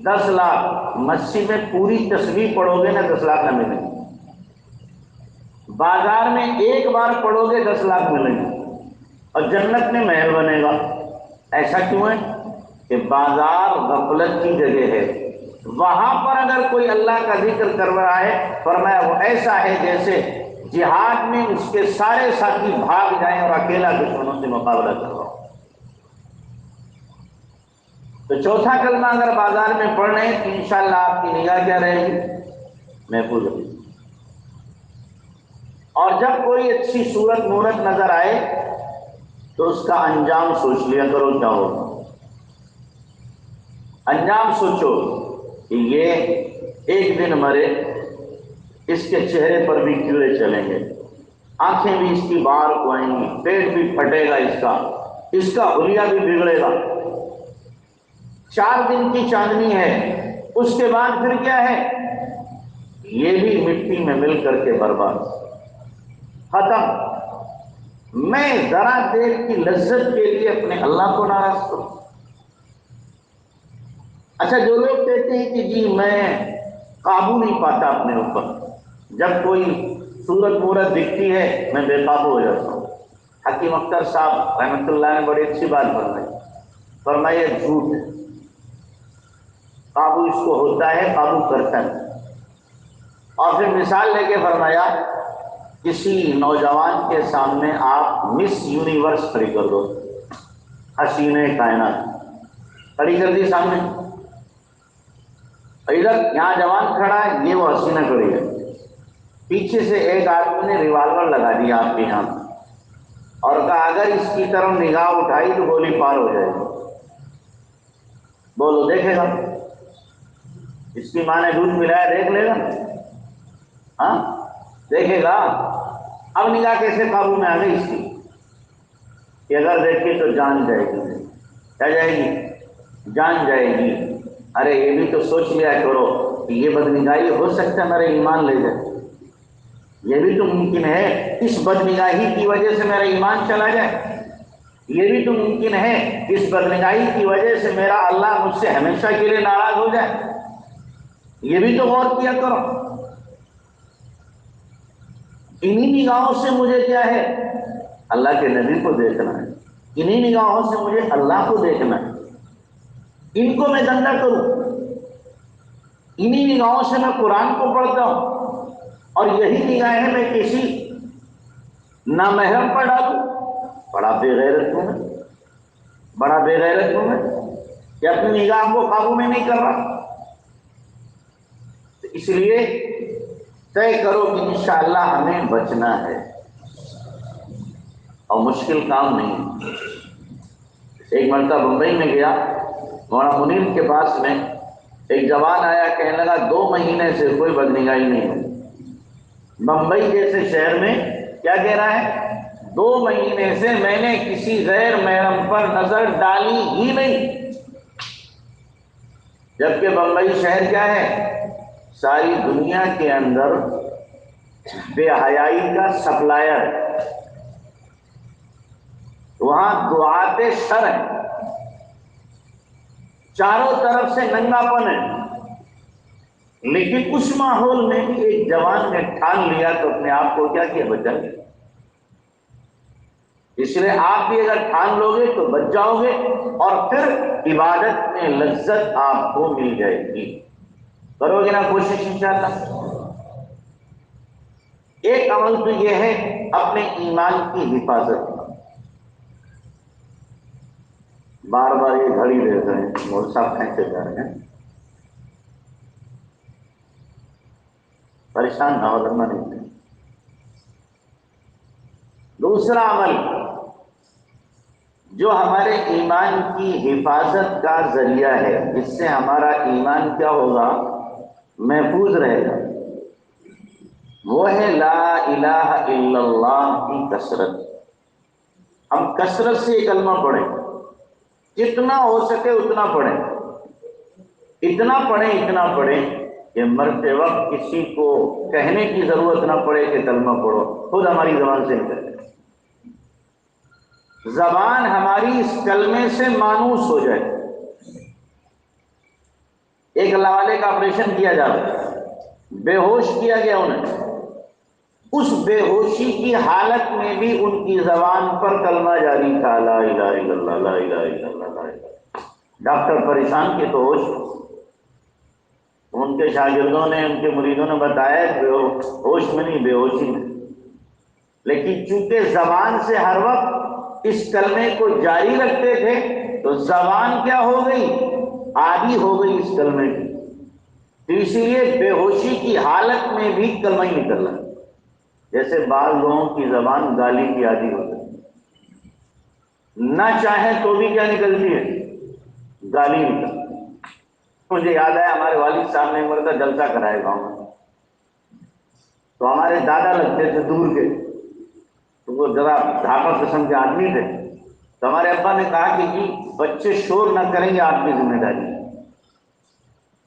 [SPEAKER 1] 10 لاکھ۔ مسجد میں پوری تسبیح پڑھو گے نا، 10 لاکھ نہ ملیں گے۔ بازار میں ایک بار پڑھو گے 10 لاکھ ملیں گے، اور جنت میں محل بنے گا۔ ایسا کیوں ہے کہ بازار غفلت کی جگہ ہے، وہاں پر اگر کوئی اللہ کا ذکر کر رہا ہے، فرمایا وہ ایسا ہے جیسے جہاد میں اس کے سارے ساتھی بھاگ جائیں اور اکیلا دشمنوں سے مقابلہ کر رہا ہو۔ تو چوتھا کلمہ اگر بازار میں پڑھ رہے ہیں تو انشاءاللہ آپ کی نگاہ کیا رہے گی؟ محفوظ رہے گی۔ اور جب کوئی اچھی صورت مورت نظر آئے تو اس کا انجام سوچ لیا کرو کیا ہوگا۔ انجام سوچو کہ یہ ایک دن مرے، اس کے چہرے پر بھی کیڑے چلیں گے، آنکھیں بھی اس کی باہر کو آئیں گی، پیٹ بھی پھٹے گا، اس کا حلیہ بھی بگڑے گا۔ 4 دن کی چاندنی ہے، اس کے بعد پھر کیا ہے؟ یہ بھی مٹی میں مل کر کے برباد، ختم۔ میں ذرا دیر کی لذت کے لیے اپنے اللہ کو ناراض کروں؟ اچھا، جو لوگ کہتے ہیں کہ جی میں قابو نہیں پاتا اپنے اوپر، جب کوئی صورت مورت دکھتی ہے میں بے قابو ہو جاتا ہوں۔ حکیم اختر صاحب رحمۃ اللہ نے بڑی اچھی بات فرمائی یہ جھوٹ ہے، قابو اس کو ہوتا ہے، قابو کرتا ہے۔ اور پھر مثال لے کے فرمایا کسی نوجوان کے سامنے آپ مس یونیورس کھڑی کر دو، حسینہ کائنات کھڑی کر دی سامنے، ادھر یہاں جوان کھڑا ہے، یہ وہ حسینہ کھڑی ہے، پیچھے سے ایک آدمی نے ریوالور لگا دیا آپ کے یہاں اور کہا اگر اس کی طرف نگاہ اٹھائی تو گولی پار ہو جائے گی۔ بولو دیکھے گا؟ اس کی ماں نے دودھ پلایا، دیکھ لے گا؟ ہاں دیکھے گا؟ اب نگاہ کیسے قابو میں آ گئی اس کی کہ اگر دیکھے تو جان جائے گی۔ کیا جائے گی؟ جان جائے گی۔ ارے یہ بھی تو سوچ لیا کرو کہ یہ بدنگاہی ہو سکتا ہے میرا ایمان لے جائے، یہ بھی تو ممکن ہے اس بدنگاہی کی وجہ سے میرا ایمان چلا جائے، یہ بھی تو ممکن ہے اس بدنگاہی کی وجہ سے میرا اللہ مجھ سے ہمیشہ کے لیے ناراض ہو جائے، یہ بھی تو غور کیا کرو۔ انہی نگاہوں سے مجھے کیا ہے؟ اللہ کے نبی کو دیکھنا ہے، انہی نگاہوں سے مجھے اللہ کو دیکھنا ہے، ان کو میں گندا کروں، انہی نگاہوں سے میں قرآن کو پڑھتا ہوں اور یہی نگاہیں میں کسی نامحرم پر ڈالوں؟ بڑا بے غیرت ہوں میں، بڑا بے غیرت ہوں میں کہ اپنی نگاہ کو قابو میں نہیں کر رہا۔ اس لیے طے کرو کہ انشاءاللہ ہمیں بچنا ہے اور مشکل کام نہیں۔ ایک مرتبہ بمبئی میں گیا، مولانا منیر کے پاس میں ایک جوان آیا، کہنے لگا 2 مہینے سے کوئی بدنگاہی نہیں ہوئی۔ بمبئی جیسے شہر میں کیا کہہ رہا ہے؟ 2 مہینے سے میں نے کسی غیر محرم پر نظر ڈالی ہی نہیں، جبکہ بمبئی شہر کیا ہے؟ ساری دنیا کے اندر بے حیائی کا سپلائر ہے، وہاں دعات شر ہے، چاروں طرف سے ننگا پن ہے، لیکن اس ماحول میں بھی ایک جوان نے ٹھان لیا تو اپنے آپ کو کیا کیا؟ بچا لیا۔ اس لیے آپ بھی اگر ٹھان لو گے تو بچ جاؤ گے اور پھر عبادت میں لذت آپ کو مل جائے گی۔ کرو گے نا کوشش انشاءاللہ؟ ایک عمل تو یہ ہے اپنے ایمان کی حفاظت۔ بار بار یہ گھڑی دیکھ رہے ہیں، مول صاحب کھینچے جا رہے ہیں، پریشان نہ ہو، لمبا نہیں۔ دوسرا عمل جو ہمارے ایمان کی حفاظت کا ذریعہ ہے، جس سے ہمارا ایمان کیا ہوگا؟ محفوظ رہے گا، وہ ہے لا الہ الا اللہ کی کثرت۔ ہم کثرت سے یہ کلمہ پڑھیں، جتنا ہو سکے اتنا پڑھیں، اتنا پڑھیں کہ مرتے وقت کسی کو کہنے کی ضرورت نہ پڑے کہ کلمہ پڑھو، خود ہماری زبان سے نکلے، زبان ہماری اس کلمے سے مانوس ہو جائے۔ ایک اللہ والے کا آپریشن کیا جا رہا ہے، بے ہوش کیا گیا انہیں، اس بے ہوشی کی حالت میں بھی ان کی زبان پر کلمہ جاری تھا، لا الہ الا اللہ، لا الہ الا اللہ، لا الہ۔ ڈاکٹر پریشان کے تو ہوش، ان کے شاگردوں نے، ان کے مریدوں نے بتایا کہ ہوش میں نہیں، بے ہوشی میں، لیکن چونکہ زبان سے ہر وقت اس کلمے کو جاری رکھتے تھے تو زبان کیا ہو گئی؟ عادی ہو گئی اس کلمے کی، تو اسی لیے بے ہوشی کی حالت میں بھی کلمہ ہی نکل رہا ہے۔ جیسے بعض لوگوں کی زبان گالی کی عادی ہو جاتی ہے، نہ چاہے تو بھی کیا نکلتی ہے؟ گالی نکلتی ہے۔ مجھے یاد ہے ہمارے والد صاحب نے مرتبہ جلسہ کرائے گاؤں میں، تو ہمارے دادا لگتے تھے دور کے، تو وہ ذرا دھاپا قسم کے آدمی تھے، تو ہمارے ابا نے کہا کہ جی بچے شور نہ کریں گے، آپ کی ذمہ داری ہے۔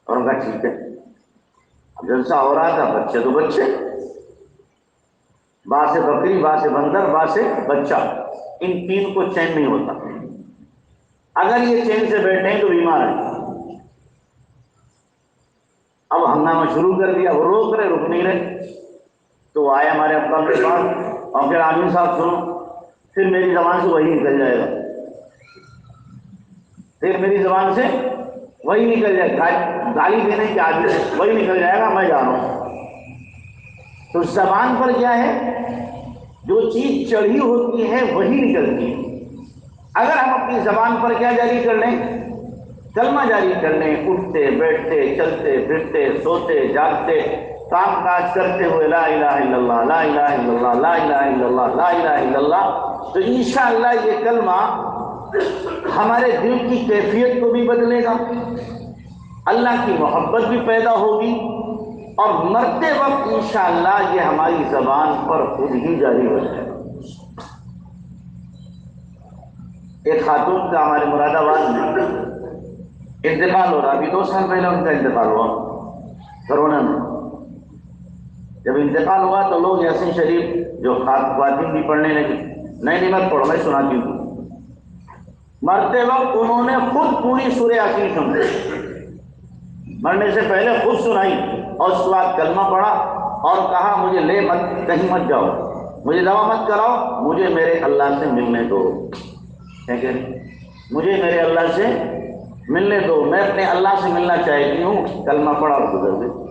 [SPEAKER 1] اور ان کا ٹھیک ہے۔ جلسہ ہو رہا تھا، بچے تو بچے، با سے بکری، با سے بندر، با سے بچہ، ان تین کو چین نہیں ہوتا، اگر یہ چین سے بیٹھے تو بیمار ہیں۔ اب ہنگامہ شروع کر دیا، وہ روک رہے، رک نہیں رہے، تو وہ آئے ہمارے ابا کے پاس اور پھر عامر صاحب سنو، پھر میری زبان سے وہی نکل جائے گا، پھر میری زبان سے وہی نکل جائے گا، گالی دینے کی عادت ہے، وہی نکل جائے گا، میں جا رہا ہوں۔ تو زبان پر کیا ہے؟ جو چیز چڑھی ہوتی ہے وہی نکلتی ہے۔ اگر ہم اپنی زبان پر کیا جاری کر لیں؟ کلمہ جاری کر لیں، اٹھتے بیٹھتے چلتے پھرتے سوتے جاگتے کام کاج کرتے ہوئے لا الہ الا اللہ، لا الہ الا اللہ، لا الہ الا اللہ، لا الہ الا اللہ، تو انشاءاللہ یہ کلمہ ہمارے دل کی کیفیت کو بھی بدلے گا، اللہ کی محبت بھی پیدا ہوگی، اور مرتے وقت انشاءاللہ یہ ہماری زبان پر خود ہی جاری ہو جائے گا۔ ایک خاتون کا ہمارے مراد آباد میں انتقال ہو رہا، ابھی 2 سال پہلے ان کا انتقال ہوا کرونا میں۔ جب انتقال ہوا تو لوگ یاسین شریف جو خواتین بھی پڑھنے لگی، نہیں مت پڑھو، میں سناتی ہوں۔ مرتے وقت انہوں نے خود پوری سورہ یاسین سنی، مرنے سے پہلے خود سنائی، اور اس کے بعد کلمہ پڑھا اور کہا مجھے لے مت، کہیں مت جاؤ، مجھے دوا مت کراؤ، مجھے میرے اللہ سے ملنے دو، مجھے میرے اللہ سے ملنے دو، میں اپنے اللہ سے ملنا چاہتی ہوں۔ کلمہ پڑھا اور گزر گئی۔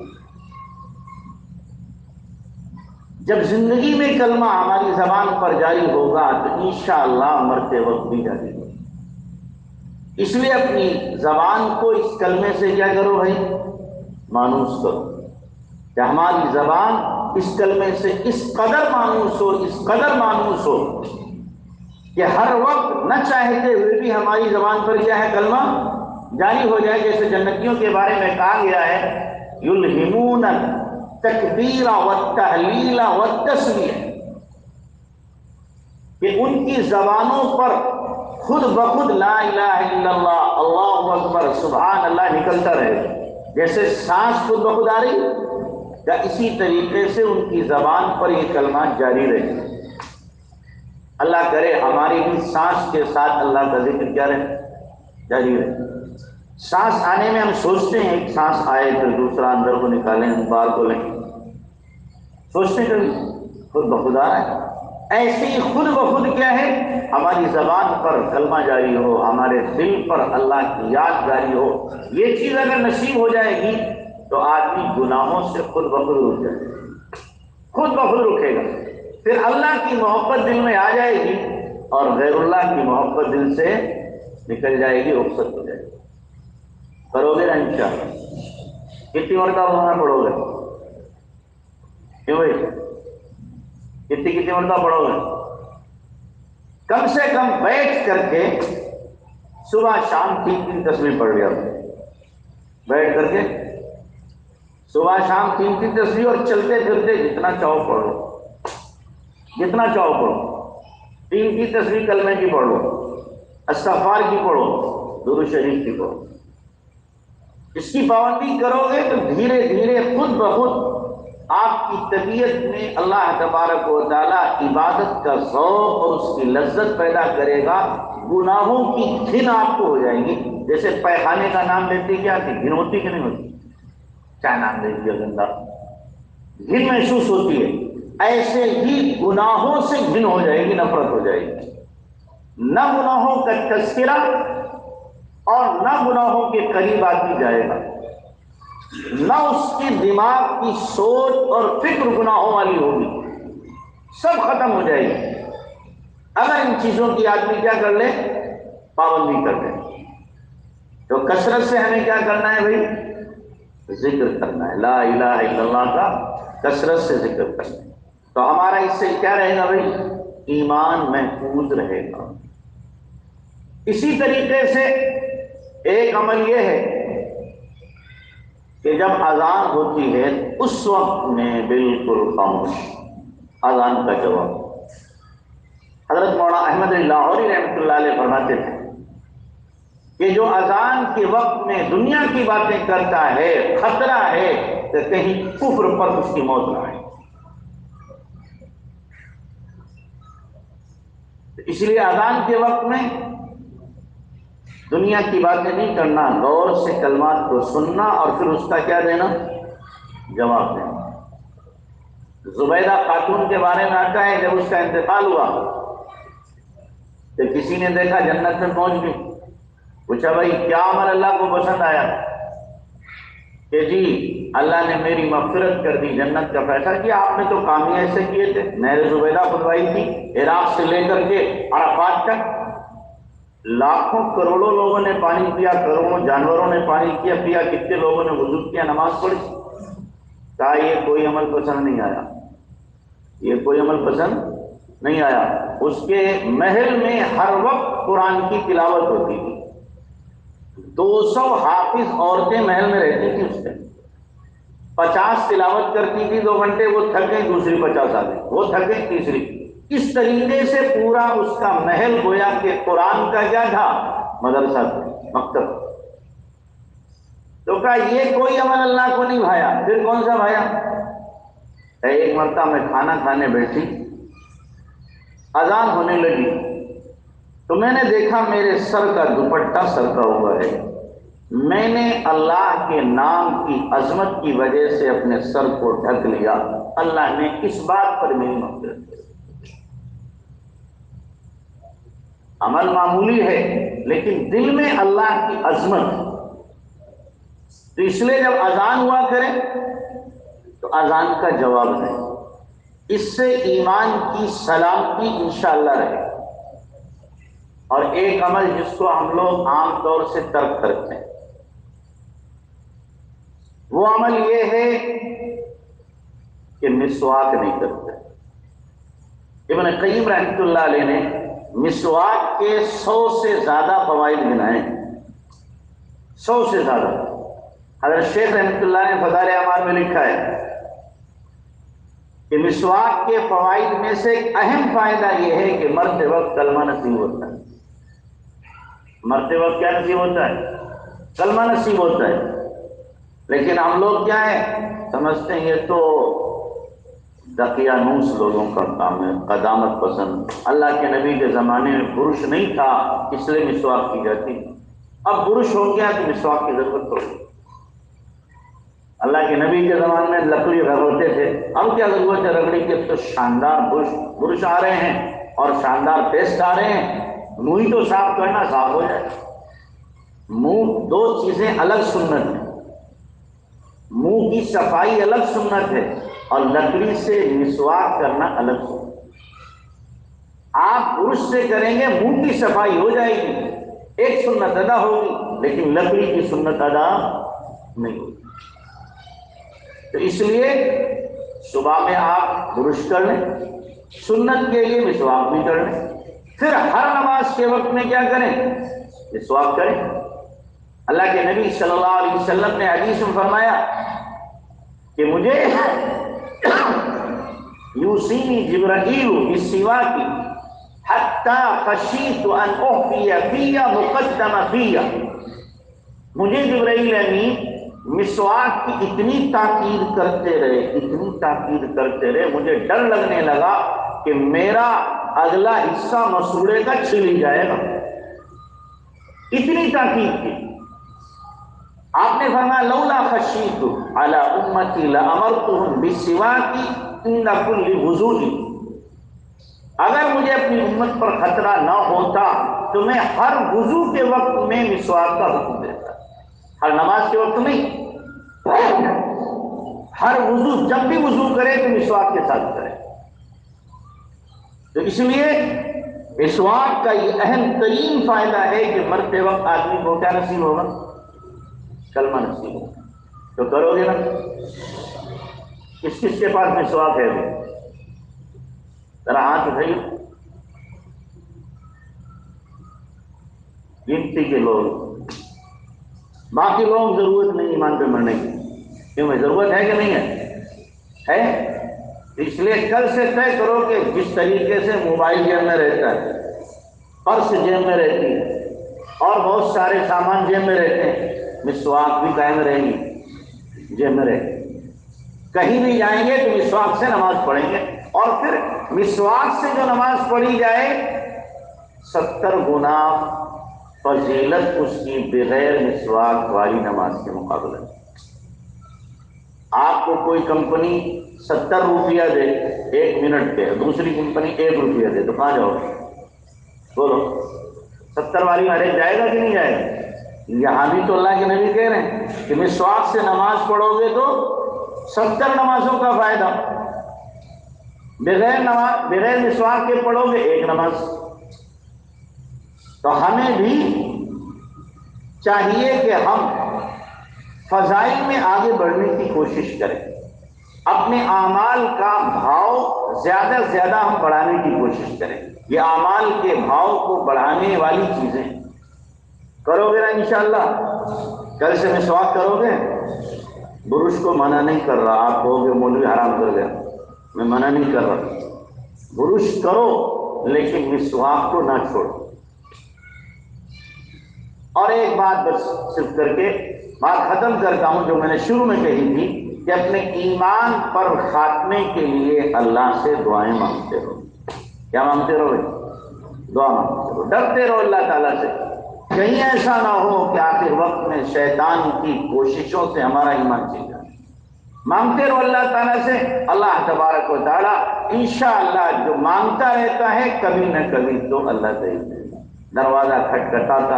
[SPEAKER 1] جب زندگی میں کلمہ ہماری زبان پر جاری ہوگا تو انشاءاللہ مرتے وقت بھی جاری ہوگا۔ اس لیے اپنی زبان کو اس کلمے سے کیا کرو بھائی؟ مانوس کرو، کہ ہماری زبان اس کلمے سے اس قدر مانوس ہو، اس قدر مانوس ہو کہ ہر وقت نہ چاہتے ہوئے بھی ہماری زبان پر کیا ہے؟ کلمہ جاری ہو جائے۔ جیسے جنتیوں کے بارے میں کہا گیا ہے یلہمون التکبیر والتہلیل والتسبیح، کہ ان کی زبانوں پر خود بخود لا الہ الا اللہ، اللہ اکبر، سبحان اللہ نکلتا رہے۔ جیسے سانس خود بخود آ رہی، یا اسی طریقے سے ان کی زبان پر یہ کلمات جاری رہے۔ اللہ کرے ہماری بھی سانس کے ساتھ اللہ کا ذکر کیا رہے؟ جاری رہے۔ سانس آنے میں ہم سوچتے ہیں ایک سانس آئے پھر دوسرا اندر کو نکالیں، ہم باہر کو لیں، سوچتے کبھی؟ خود بخود آ رہا ہے۔ ایسے ہی خود بخود کیا ہے؟ ہماری زبان پر کلمہ جاری ہو، ہمارے دل پر اللہ کی یاد جاری ہو۔ یہ چیز اگر نصیب ہو جائے گی تو آدمی گناہوں سے خود بخود رک جائے گا، خود بخود رکے گا، پھر اللہ کی محبت دل میں آ جائے گی اور غیر اللہ کی محبت دل سے نکل جائے گی، رخصت ہو جائے گی۔ کرو گے نا انشاءاللہ؟ کتنی مرتبہ وہاں پڑھو گے؟ کیوں بھائی؟ کتنی مرتبہ پڑھو گے؟ کم سے کم بیٹھ کر کے صبح شام 3 تصویر پڑھ لیا، بیٹھ کر کے صبح شام 3 تصویر، اور چلتے پھرتے جتنا چاہو پڑھ لو، جتنا چاہو پڑھو۔ 3 تصویر کلمے کی پڑھ لو، استغفار کی پڑھو، درود شریف کی پڑھو۔ اس کی پابندی کرو گے تو دھیرے دھیرے خود بخود آپ کی طبیعت میں اللہ تبارک و تعالیٰ عبادت کا ذوق اور اس کی لذت پیدا کرے گا، گناہوں کی گھن آپ کو ہو جائے گی۔ جیسے پیخانے کا نام لیتے کیا کہ گھن ہوتی کہ نہیں ہوتی؟ کیا نام لے دیا گندا، گھن محسوس ہوتی ہے، ایسے ہی گناہوں سے گھن ہو جائے گی، نفرت ہو جائے گی۔ نہ گناہوں کا تذکرہ اور نہ گناہوں کے قریب آدمی جائے گا، نہ اس کے دماغ کی سوچ اور فکر گناہوں والی ہوگی، سب ختم ہو جائے گی اگر ان چیزوں کی آدمی کیا کر لے؟ پابندی کر لے۔ تو کثرت سے ہمیں کیا کرنا ہے بھائی؟ ذکر کرنا ہے، لا الہ الا اللہ کا کثرت سے ذکر کرنا ہے، تو ہمارا اس سے کیا رہے گا بھائی؟ ایمان محفوظ رہے گا۔ اسی طریقے سے ایک عمل یہ ہے کہ جب اذان ہوتی ہے اس وقت میں بالکل خاموش، اذان کا جواب۔ حضرت مولانا احمد لاہوری رحمۃ اللہ علیہ فرماتے تھے کہ جو اذان کے وقت میں دنیا کی باتیں کرتا ہے خطرہ ہے کہ کہیں کفر پر اس کی موت نہ آئے۔ اس لیے اذان کے وقت میں دنیا کی باتیں نہیں کرنا، غور سے کلمات کو سننا اور پھر اس کا کیا دینا؟ جواب دینا۔ زبیدہ خاتون کے بارے میں آتا ہے جب اس کا انتقال ہوا تو کسی نے دیکھا جنت میں پہنچ گئی، پوچھا بھائی کیا عمل اللہ کو پسند آیا؟ کہ جی اللہ نے میری مغفرت کر دی، جنت کا فیصلہ کیا۔ آپ نے تو کام ہی ایسے کیے تھے، نہر زبیدہ کھدوائی تھی عراق سے لے کر کے عرفات تک، لاکھوں کروڑوں لوگوں نے پانی پیا، کروڑوں جانوروں نے پانی پیا، کتنے لوگوں نے وضو کیا، نماز پڑھی۔ کہا یہ کوئی عمل پسند نہیں آیا، یہ کوئی عمل پسند نہیں آیا۔ اس کے محل میں ہر وقت قرآن کی تلاوت ہوتی تھی، 200 حافظ عورتیں محل میں رہتی تھی، اس ٹائم 50 تلاوت کرتی تھی 2 گھنٹے، وہ تھک گئی، دوسری 50 آ گئی، وہ تھک گئی، تیسری۔ اس طریقے سے پورا اس کا محل گویا کہ قرآن کا کیا تھا؟ مدرسہ تھا، مکتب۔ تو کہا یہ کوئی عمل اللہ کو نہیں بھایا، پھر کون سا بھایا؟ ایک مرتبہ میں کھانا کھانے بیٹھی، اذان ہونے لگی تو میں نے دیکھا میرے سر کا دوپٹہ سرکا ہوا ہے۔ میں نے اللہ کے نام کی عظمت کی وجہ سے اپنے سر کو ڈھک لیا، اللہ نے اس بات پر میری مغفرت کی۔ عمل معمولی ہے لیکن دل میں اللہ کی عظمت، تو اس لیے جب اذان ہوا کرے تو اذان کا جواب دیں، اس سے ایمان کی سلامتی انشاءاللہ رہے۔ اور ایک عمل جس کو ہم لوگ عام طور سے ترک کرتے ہیں، وہ عمل یہ ہے کہ مسواک نہیں کرتے۔ ابن قیم رحمۃ اللہ علیہ نے مسواک کے 100 سے زیادہ فوائد گنائے، 100 سے زیادہ۔ حضرت شیخ رحمۃ اللہ نے فضائل اعمال میں لکھا ہے کہ مسواک کے فوائد میں سے ایک اہم فائدہ یہ ہے کہ مرتے وقت کلمہ نصیب ہوتا ہے۔ مرتے وقت کیا نصیب ہوتا ہے؟ کلمہ نصیب ہوتا ہے۔ لیکن ہم لوگ کیا ہے سمجھتے ہیں یہ تو دقیانوس لوگوں کا کام ہے، قدامت پسند۔ اللہ کے نبی کے زمانے میں برش نہیں تھا اس لیے مسواک کی جاتی، اب برش ہو گیا تو مسواک کی ضرورت پڑ گئی۔ اللہ کے نبی کے زمانے میں لکڑی رگڑتے تھے، اب کیا ضرورت ہے رگڑی کے؟ تو شاندار برش آ رہے ہیں اور شاندار پیسٹ آ رہے ہیں، منہ ہی تو صاف کرنا، صاف ہو جائے۔ منہ، 2 چیزیں الگ سنت ہیں، منہ کی صفائی الگ سنت ہے اور لکڑی سے مسواک کرنا الگ سنت۔ آپ برش سے کریں گے منہ کی صفائی ہو جائے گی، ایک سنت ادا ہوگی، لیکن لکڑی کی سنت ادا نہیں ہوگی۔ تو اس لیے صبح میں آپ برش کر لیں، سنت کے لیے مسواک بھی کر لیں، پھر ہر نماز کے وقت میں کیا کریں؟ مسواک کریں۔ اللہ کے نبی صلی اللہ علیہ وسلم نے حدیث میں فرمایا کہ مجھے یوصینی جبرائیل بالسواک حتی خشیت ان اخفی فی مقدم فی، مجھے جبرائیل امین مسواک کی اتنی تاکید کرتے رہے، اتنی تاکید کرتے رہے، مجھے ڈر لگنے لگا کہ میرا اگلا حصہ مسوڑے کا چھل ہی جائے گا، اتنی تاکید کی۔ آپ نے فرمایا لولا خشیت علی امتی لامرتهم بالسواک عند کل وضوء، اگر مجھے اپنی امت پر خطرہ نہ ہوتا تو میں ہر وضو کے وقت میں مسواک کا حکم دیتا، ہر نماز کے وقت نہیں، ہر وضو، جب بھی وضو کرے تو مسواک کے ساتھ کرے۔ تو اس لیے مسواک کا یہ اہم ترین فائدہ ہے کہ مرتے وقت آدمی کو کیا نصیب ہوگا؟ کلمہ نصیب ہوگا. تو کرو گے نا؟ کس کس کے پاس مسواک ہے ابھی؟ ذرا ہاتھ اٹھائیے. گنتی کے لوگ. باقی لوگ ضرورت نہیں ایمان پہ مرنے کی. کیوں میں ضرورت ہے کہ نہیں ہے؟ اس لیے کل سے طے کرو کہ جس طریقے سے موبائل جیب میں رہتا ہے، پرس جیب میں رہتی ہے، اور بہت سارے سامان جیب میں رہتے ہیں، مسواک بھی قائم رہے گی، جیب میں رہے گی. کہیں بھی جائیں گے تو مسواک سے نماز پڑھیں گے، اور پھر مسواک سے جو نماز پڑھی جائے 70 گنا فضیلت اس کی بغیر مسواک والی نماز کے مقابلے. آپ کو کوئی کمپنی 70 روپیہ دے 1 منٹ کے، دوسری کمپنی 1 روپیہ دے، تو کہاں جاؤ؟ بولو. 70 والی میں جائے گا کہ نہیں جائے گا؟ یہاں بھی تو اللہ کے نبی کہہ رہے ہیں کہ مسواک سے نماز پڑھو گے تو 70 نمازوں کا فائدہ، بغیر مسواک کے پڑھو گے 1 نماز. تو ہمیں بھی چاہیے کہ ہم فضائل میں آگے بڑھنے کی کوشش کریں، اپنے اعمال کا بھاؤ زیادہ سے زیادہ ہم بڑھانے کی کوشش کریں. یہ اعمال کے بھاؤ کو بڑھانے والی چیزیں کرو گے نا انشاءاللہ. کل سے مسواک کرو گے. برش کو منع نہیں کر رہا، آپ کہو گے مولوی حرام کر گیا، میں منع نہیں کر رہا. برش کرو لیکن مسواک کو نہ چھوڑو. اور ایک بات بس صرف کر کے بات ختم کرتا ہوں، جو میں نے شروع میں کہی تھی کہ اپنے ایمان پر خاتمے کے لیے اللہ سے دعائیں مانگتے رہو. کیا مانگتے رہو؟ دعا مانگتے رہو، ڈرتے رہو اللہ تعالیٰ سے. کہیں ایسا نہ ہو کہ آخر وقت میں شیطان کی کوششوں سے ہمارا ایمان چل جائے. مانگتے رہو اللہ تعالیٰ سے. اللہ تبارک و تعالیٰ انشاءاللہ جو مانگتا رہتا ہے کبھی نہ کبھی تو اللہ دے گا. دروازہ کھٹکھٹاتا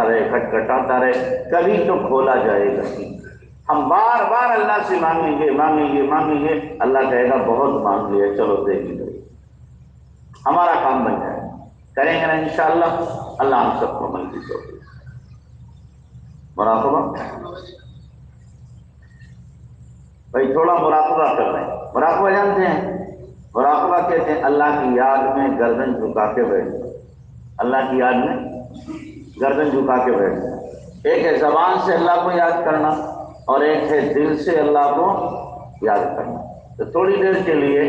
[SPEAKER 1] رہے، کبھی تو کھولا جائے گا. ہم بار بار اللہ سے مانگیں گے. اللہ کہے گا بہت مانگ لیا، چلو دے دی. ہمارا کام بن جائے. کریں گے نا انشاءاللہ. اللہ ہم سب کو عمل کی توفیق. مراقبہ بھائی، تھوڑا مراقبہ کر رہے ہیں. مراقبہ جانتے ہیں؟ مراقبہ کہتے ہیں اللہ کی یاد میں گردن جھکا کے بیٹھنا. اللہ کی یاد میں گردن جھکا کے بیٹھنا. ایک ہے زبان سے اللہ کو یاد کرنا، اور ایک ہے دل سے اللہ کو یاد کرنا. تو تھوڑی دیر کے لیے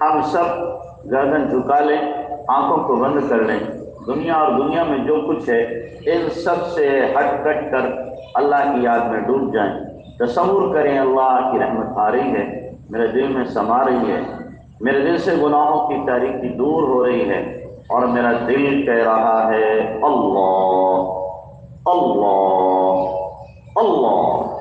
[SPEAKER 1] ہم سب گردن جھکا لیں، آنکھوں کو بند کر لیں. دنیا اور دنیا میں جو کچھ ہے ان سب سے ہٹ کٹ کر اللہ کی یاد میں ڈوب جائیں. تصور کریں اللہ کی رحمت آ رہی ہے، میرے دل میں سما رہی ہے، میرے دل سے گناہوں کی تاریکی دور ہو رہی ہے، اور میرا دل کہہ رہا ہے اللہ اللہ اللہ.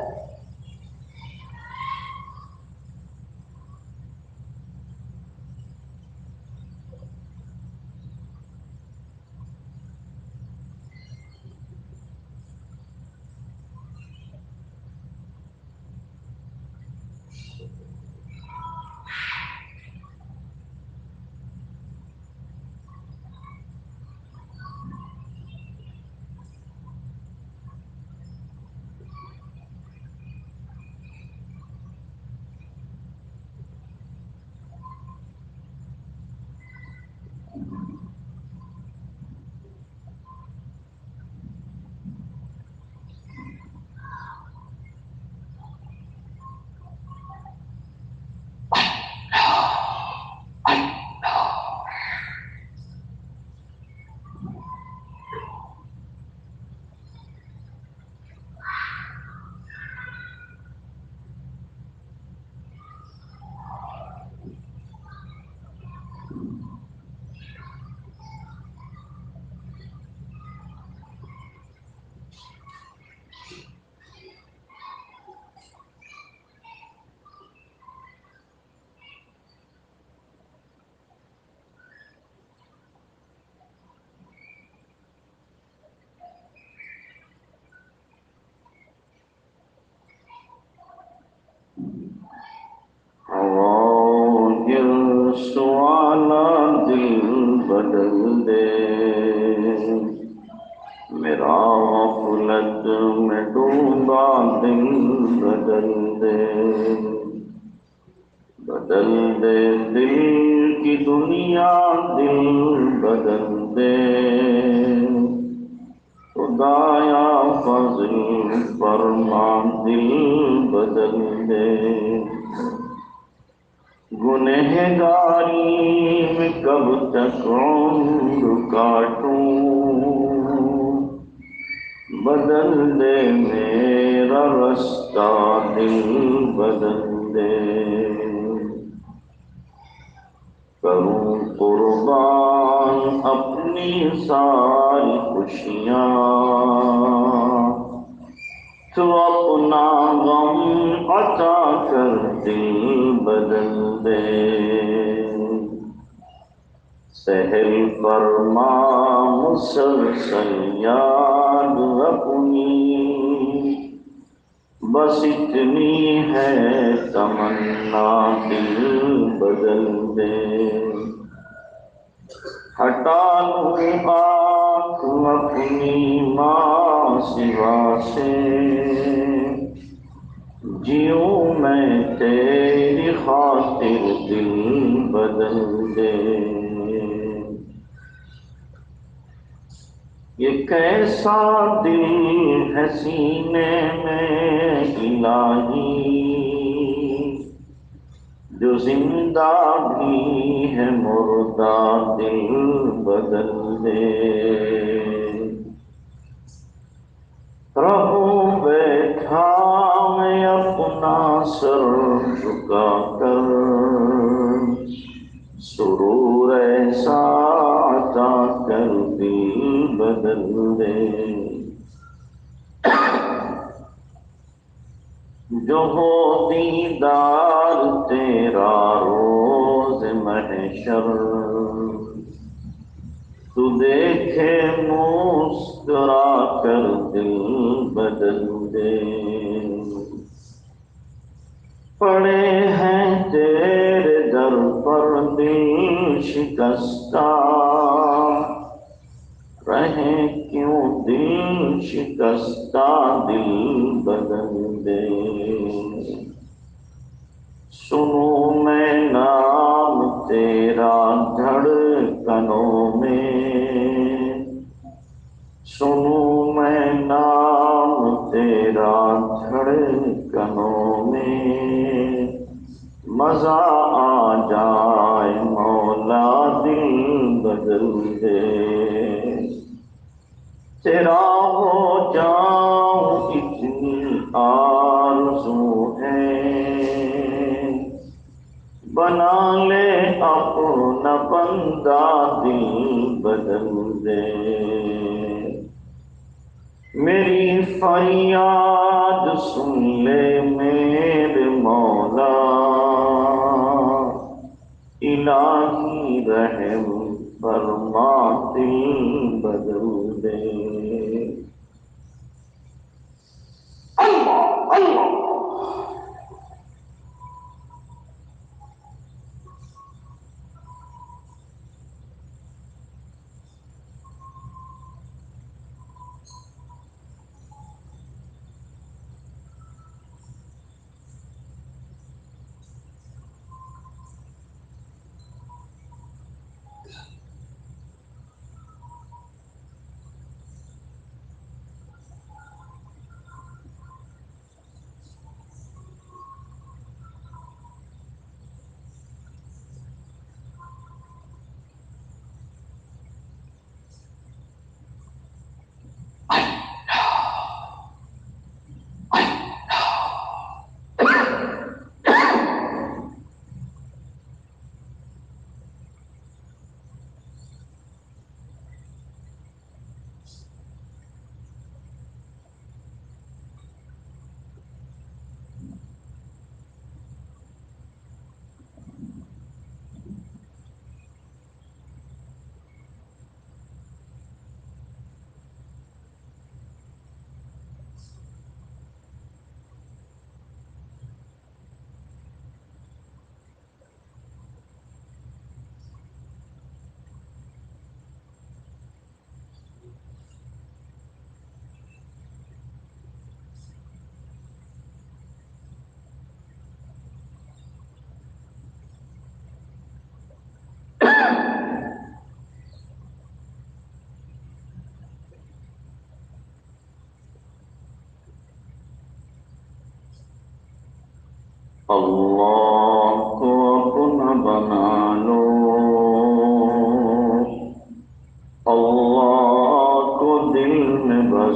[SPEAKER 1] بدل دے، میرا غفلت میں ڈوبا دل بدل دے، بدل دے دل کی دنیا دل بدل دے، خدایا فضل فرما دل بدل دے، گنہگاری میں کب تک عمر کاٹوں، بدل دے میرا رستہ دل بدل دے، کروں قربان اپنی ساری خوشیاں، تو اپنا غم عطا کر دل بدل دے، سہل فرما مسلسل یاد اپنی، بس اتنی ہے تمنا دل بدل دے، ہٹا لوں آنکھ اپنی ماں سوا سے، جیوں میں تیری خاطر دل بدل دے، یہ کیسا دل ہے سینے میں الہی، جو زندہ بھی ہے مردہ دل بدل دے، رہوں بیٹھا میں اپنا سر جھکا کر، سرور ایسا عطا کر دل بدل دے، جو ہو دیدار تیرا روز محشر، تو دیکھے مسکرا کر دل بدل دے، پڑے ہیں تیرے در پر دل شکستہ، رہیں کیوں دل شکستہ دل بدل دے، سنوں میں نام تیرا دھڑکنوں میں، سنوں میں نام تیرا دھڑکنوں میں، مزہ آ جائے مولا دل بدل دے، تیرا ہو جاؤں اتنی آرزو ہے، بنا لے اپنا بندہ دل بدل دے، میری فریاد سن لے میرے مولا، الہی رحم فرما دل بدل دے، اللہ اللہ۔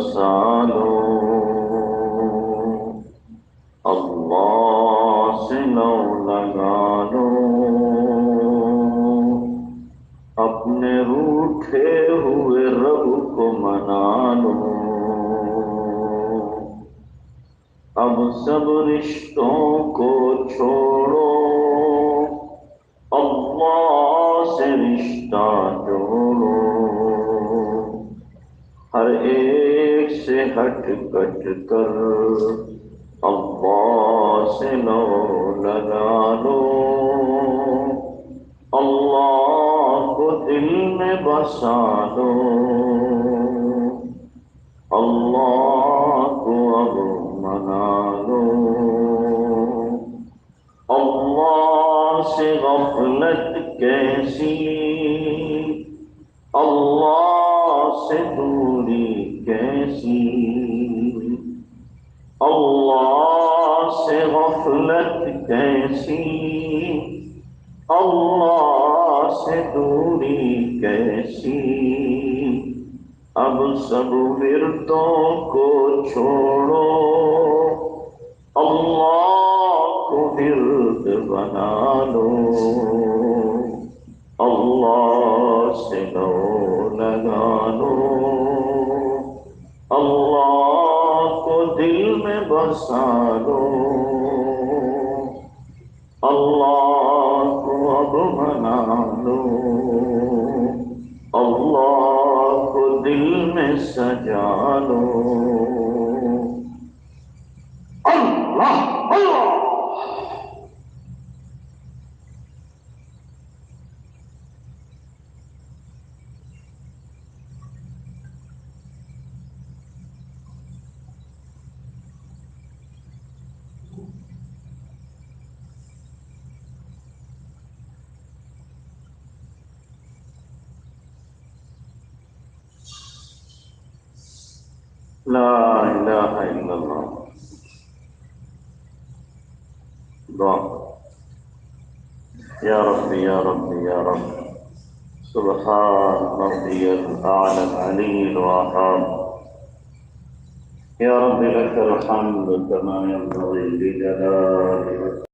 [SPEAKER 1] بسا لو، اللہ سے لو لگا لو، اپنے روٹھے ہوئے رب کو منا لو، اب سب رشتوں کو چھوڑو، اللہ سے رشتہ جوڑو، ہر ایک سے ہٹ کٹ کر اللہ سے لو لگا لو، اللہ کو دل میں بسا لو، اللہ کو اب منا لو، اللہ سے غفلت کیسی، اللہ سے دوری کیسی، اللہ سے غفلت کیسی، اللہ سے دوری کیسی، اب سب وردوں کو چھوڑو، اللہ کو ورد بنا لو، اللہ سے لو لگا لو، اللہ کو دل میں بسا لو، اللہ کو اب منا لو، اللہ کو دل میں سجا لو، اللہ اللہ۔ لا الہ الا اللہ۔ دعا یا ربی یا ربی یا رب، سبحان ربی الاعلی العلی الوہاب، یا رب لك الحمد كما ينبغي لجلال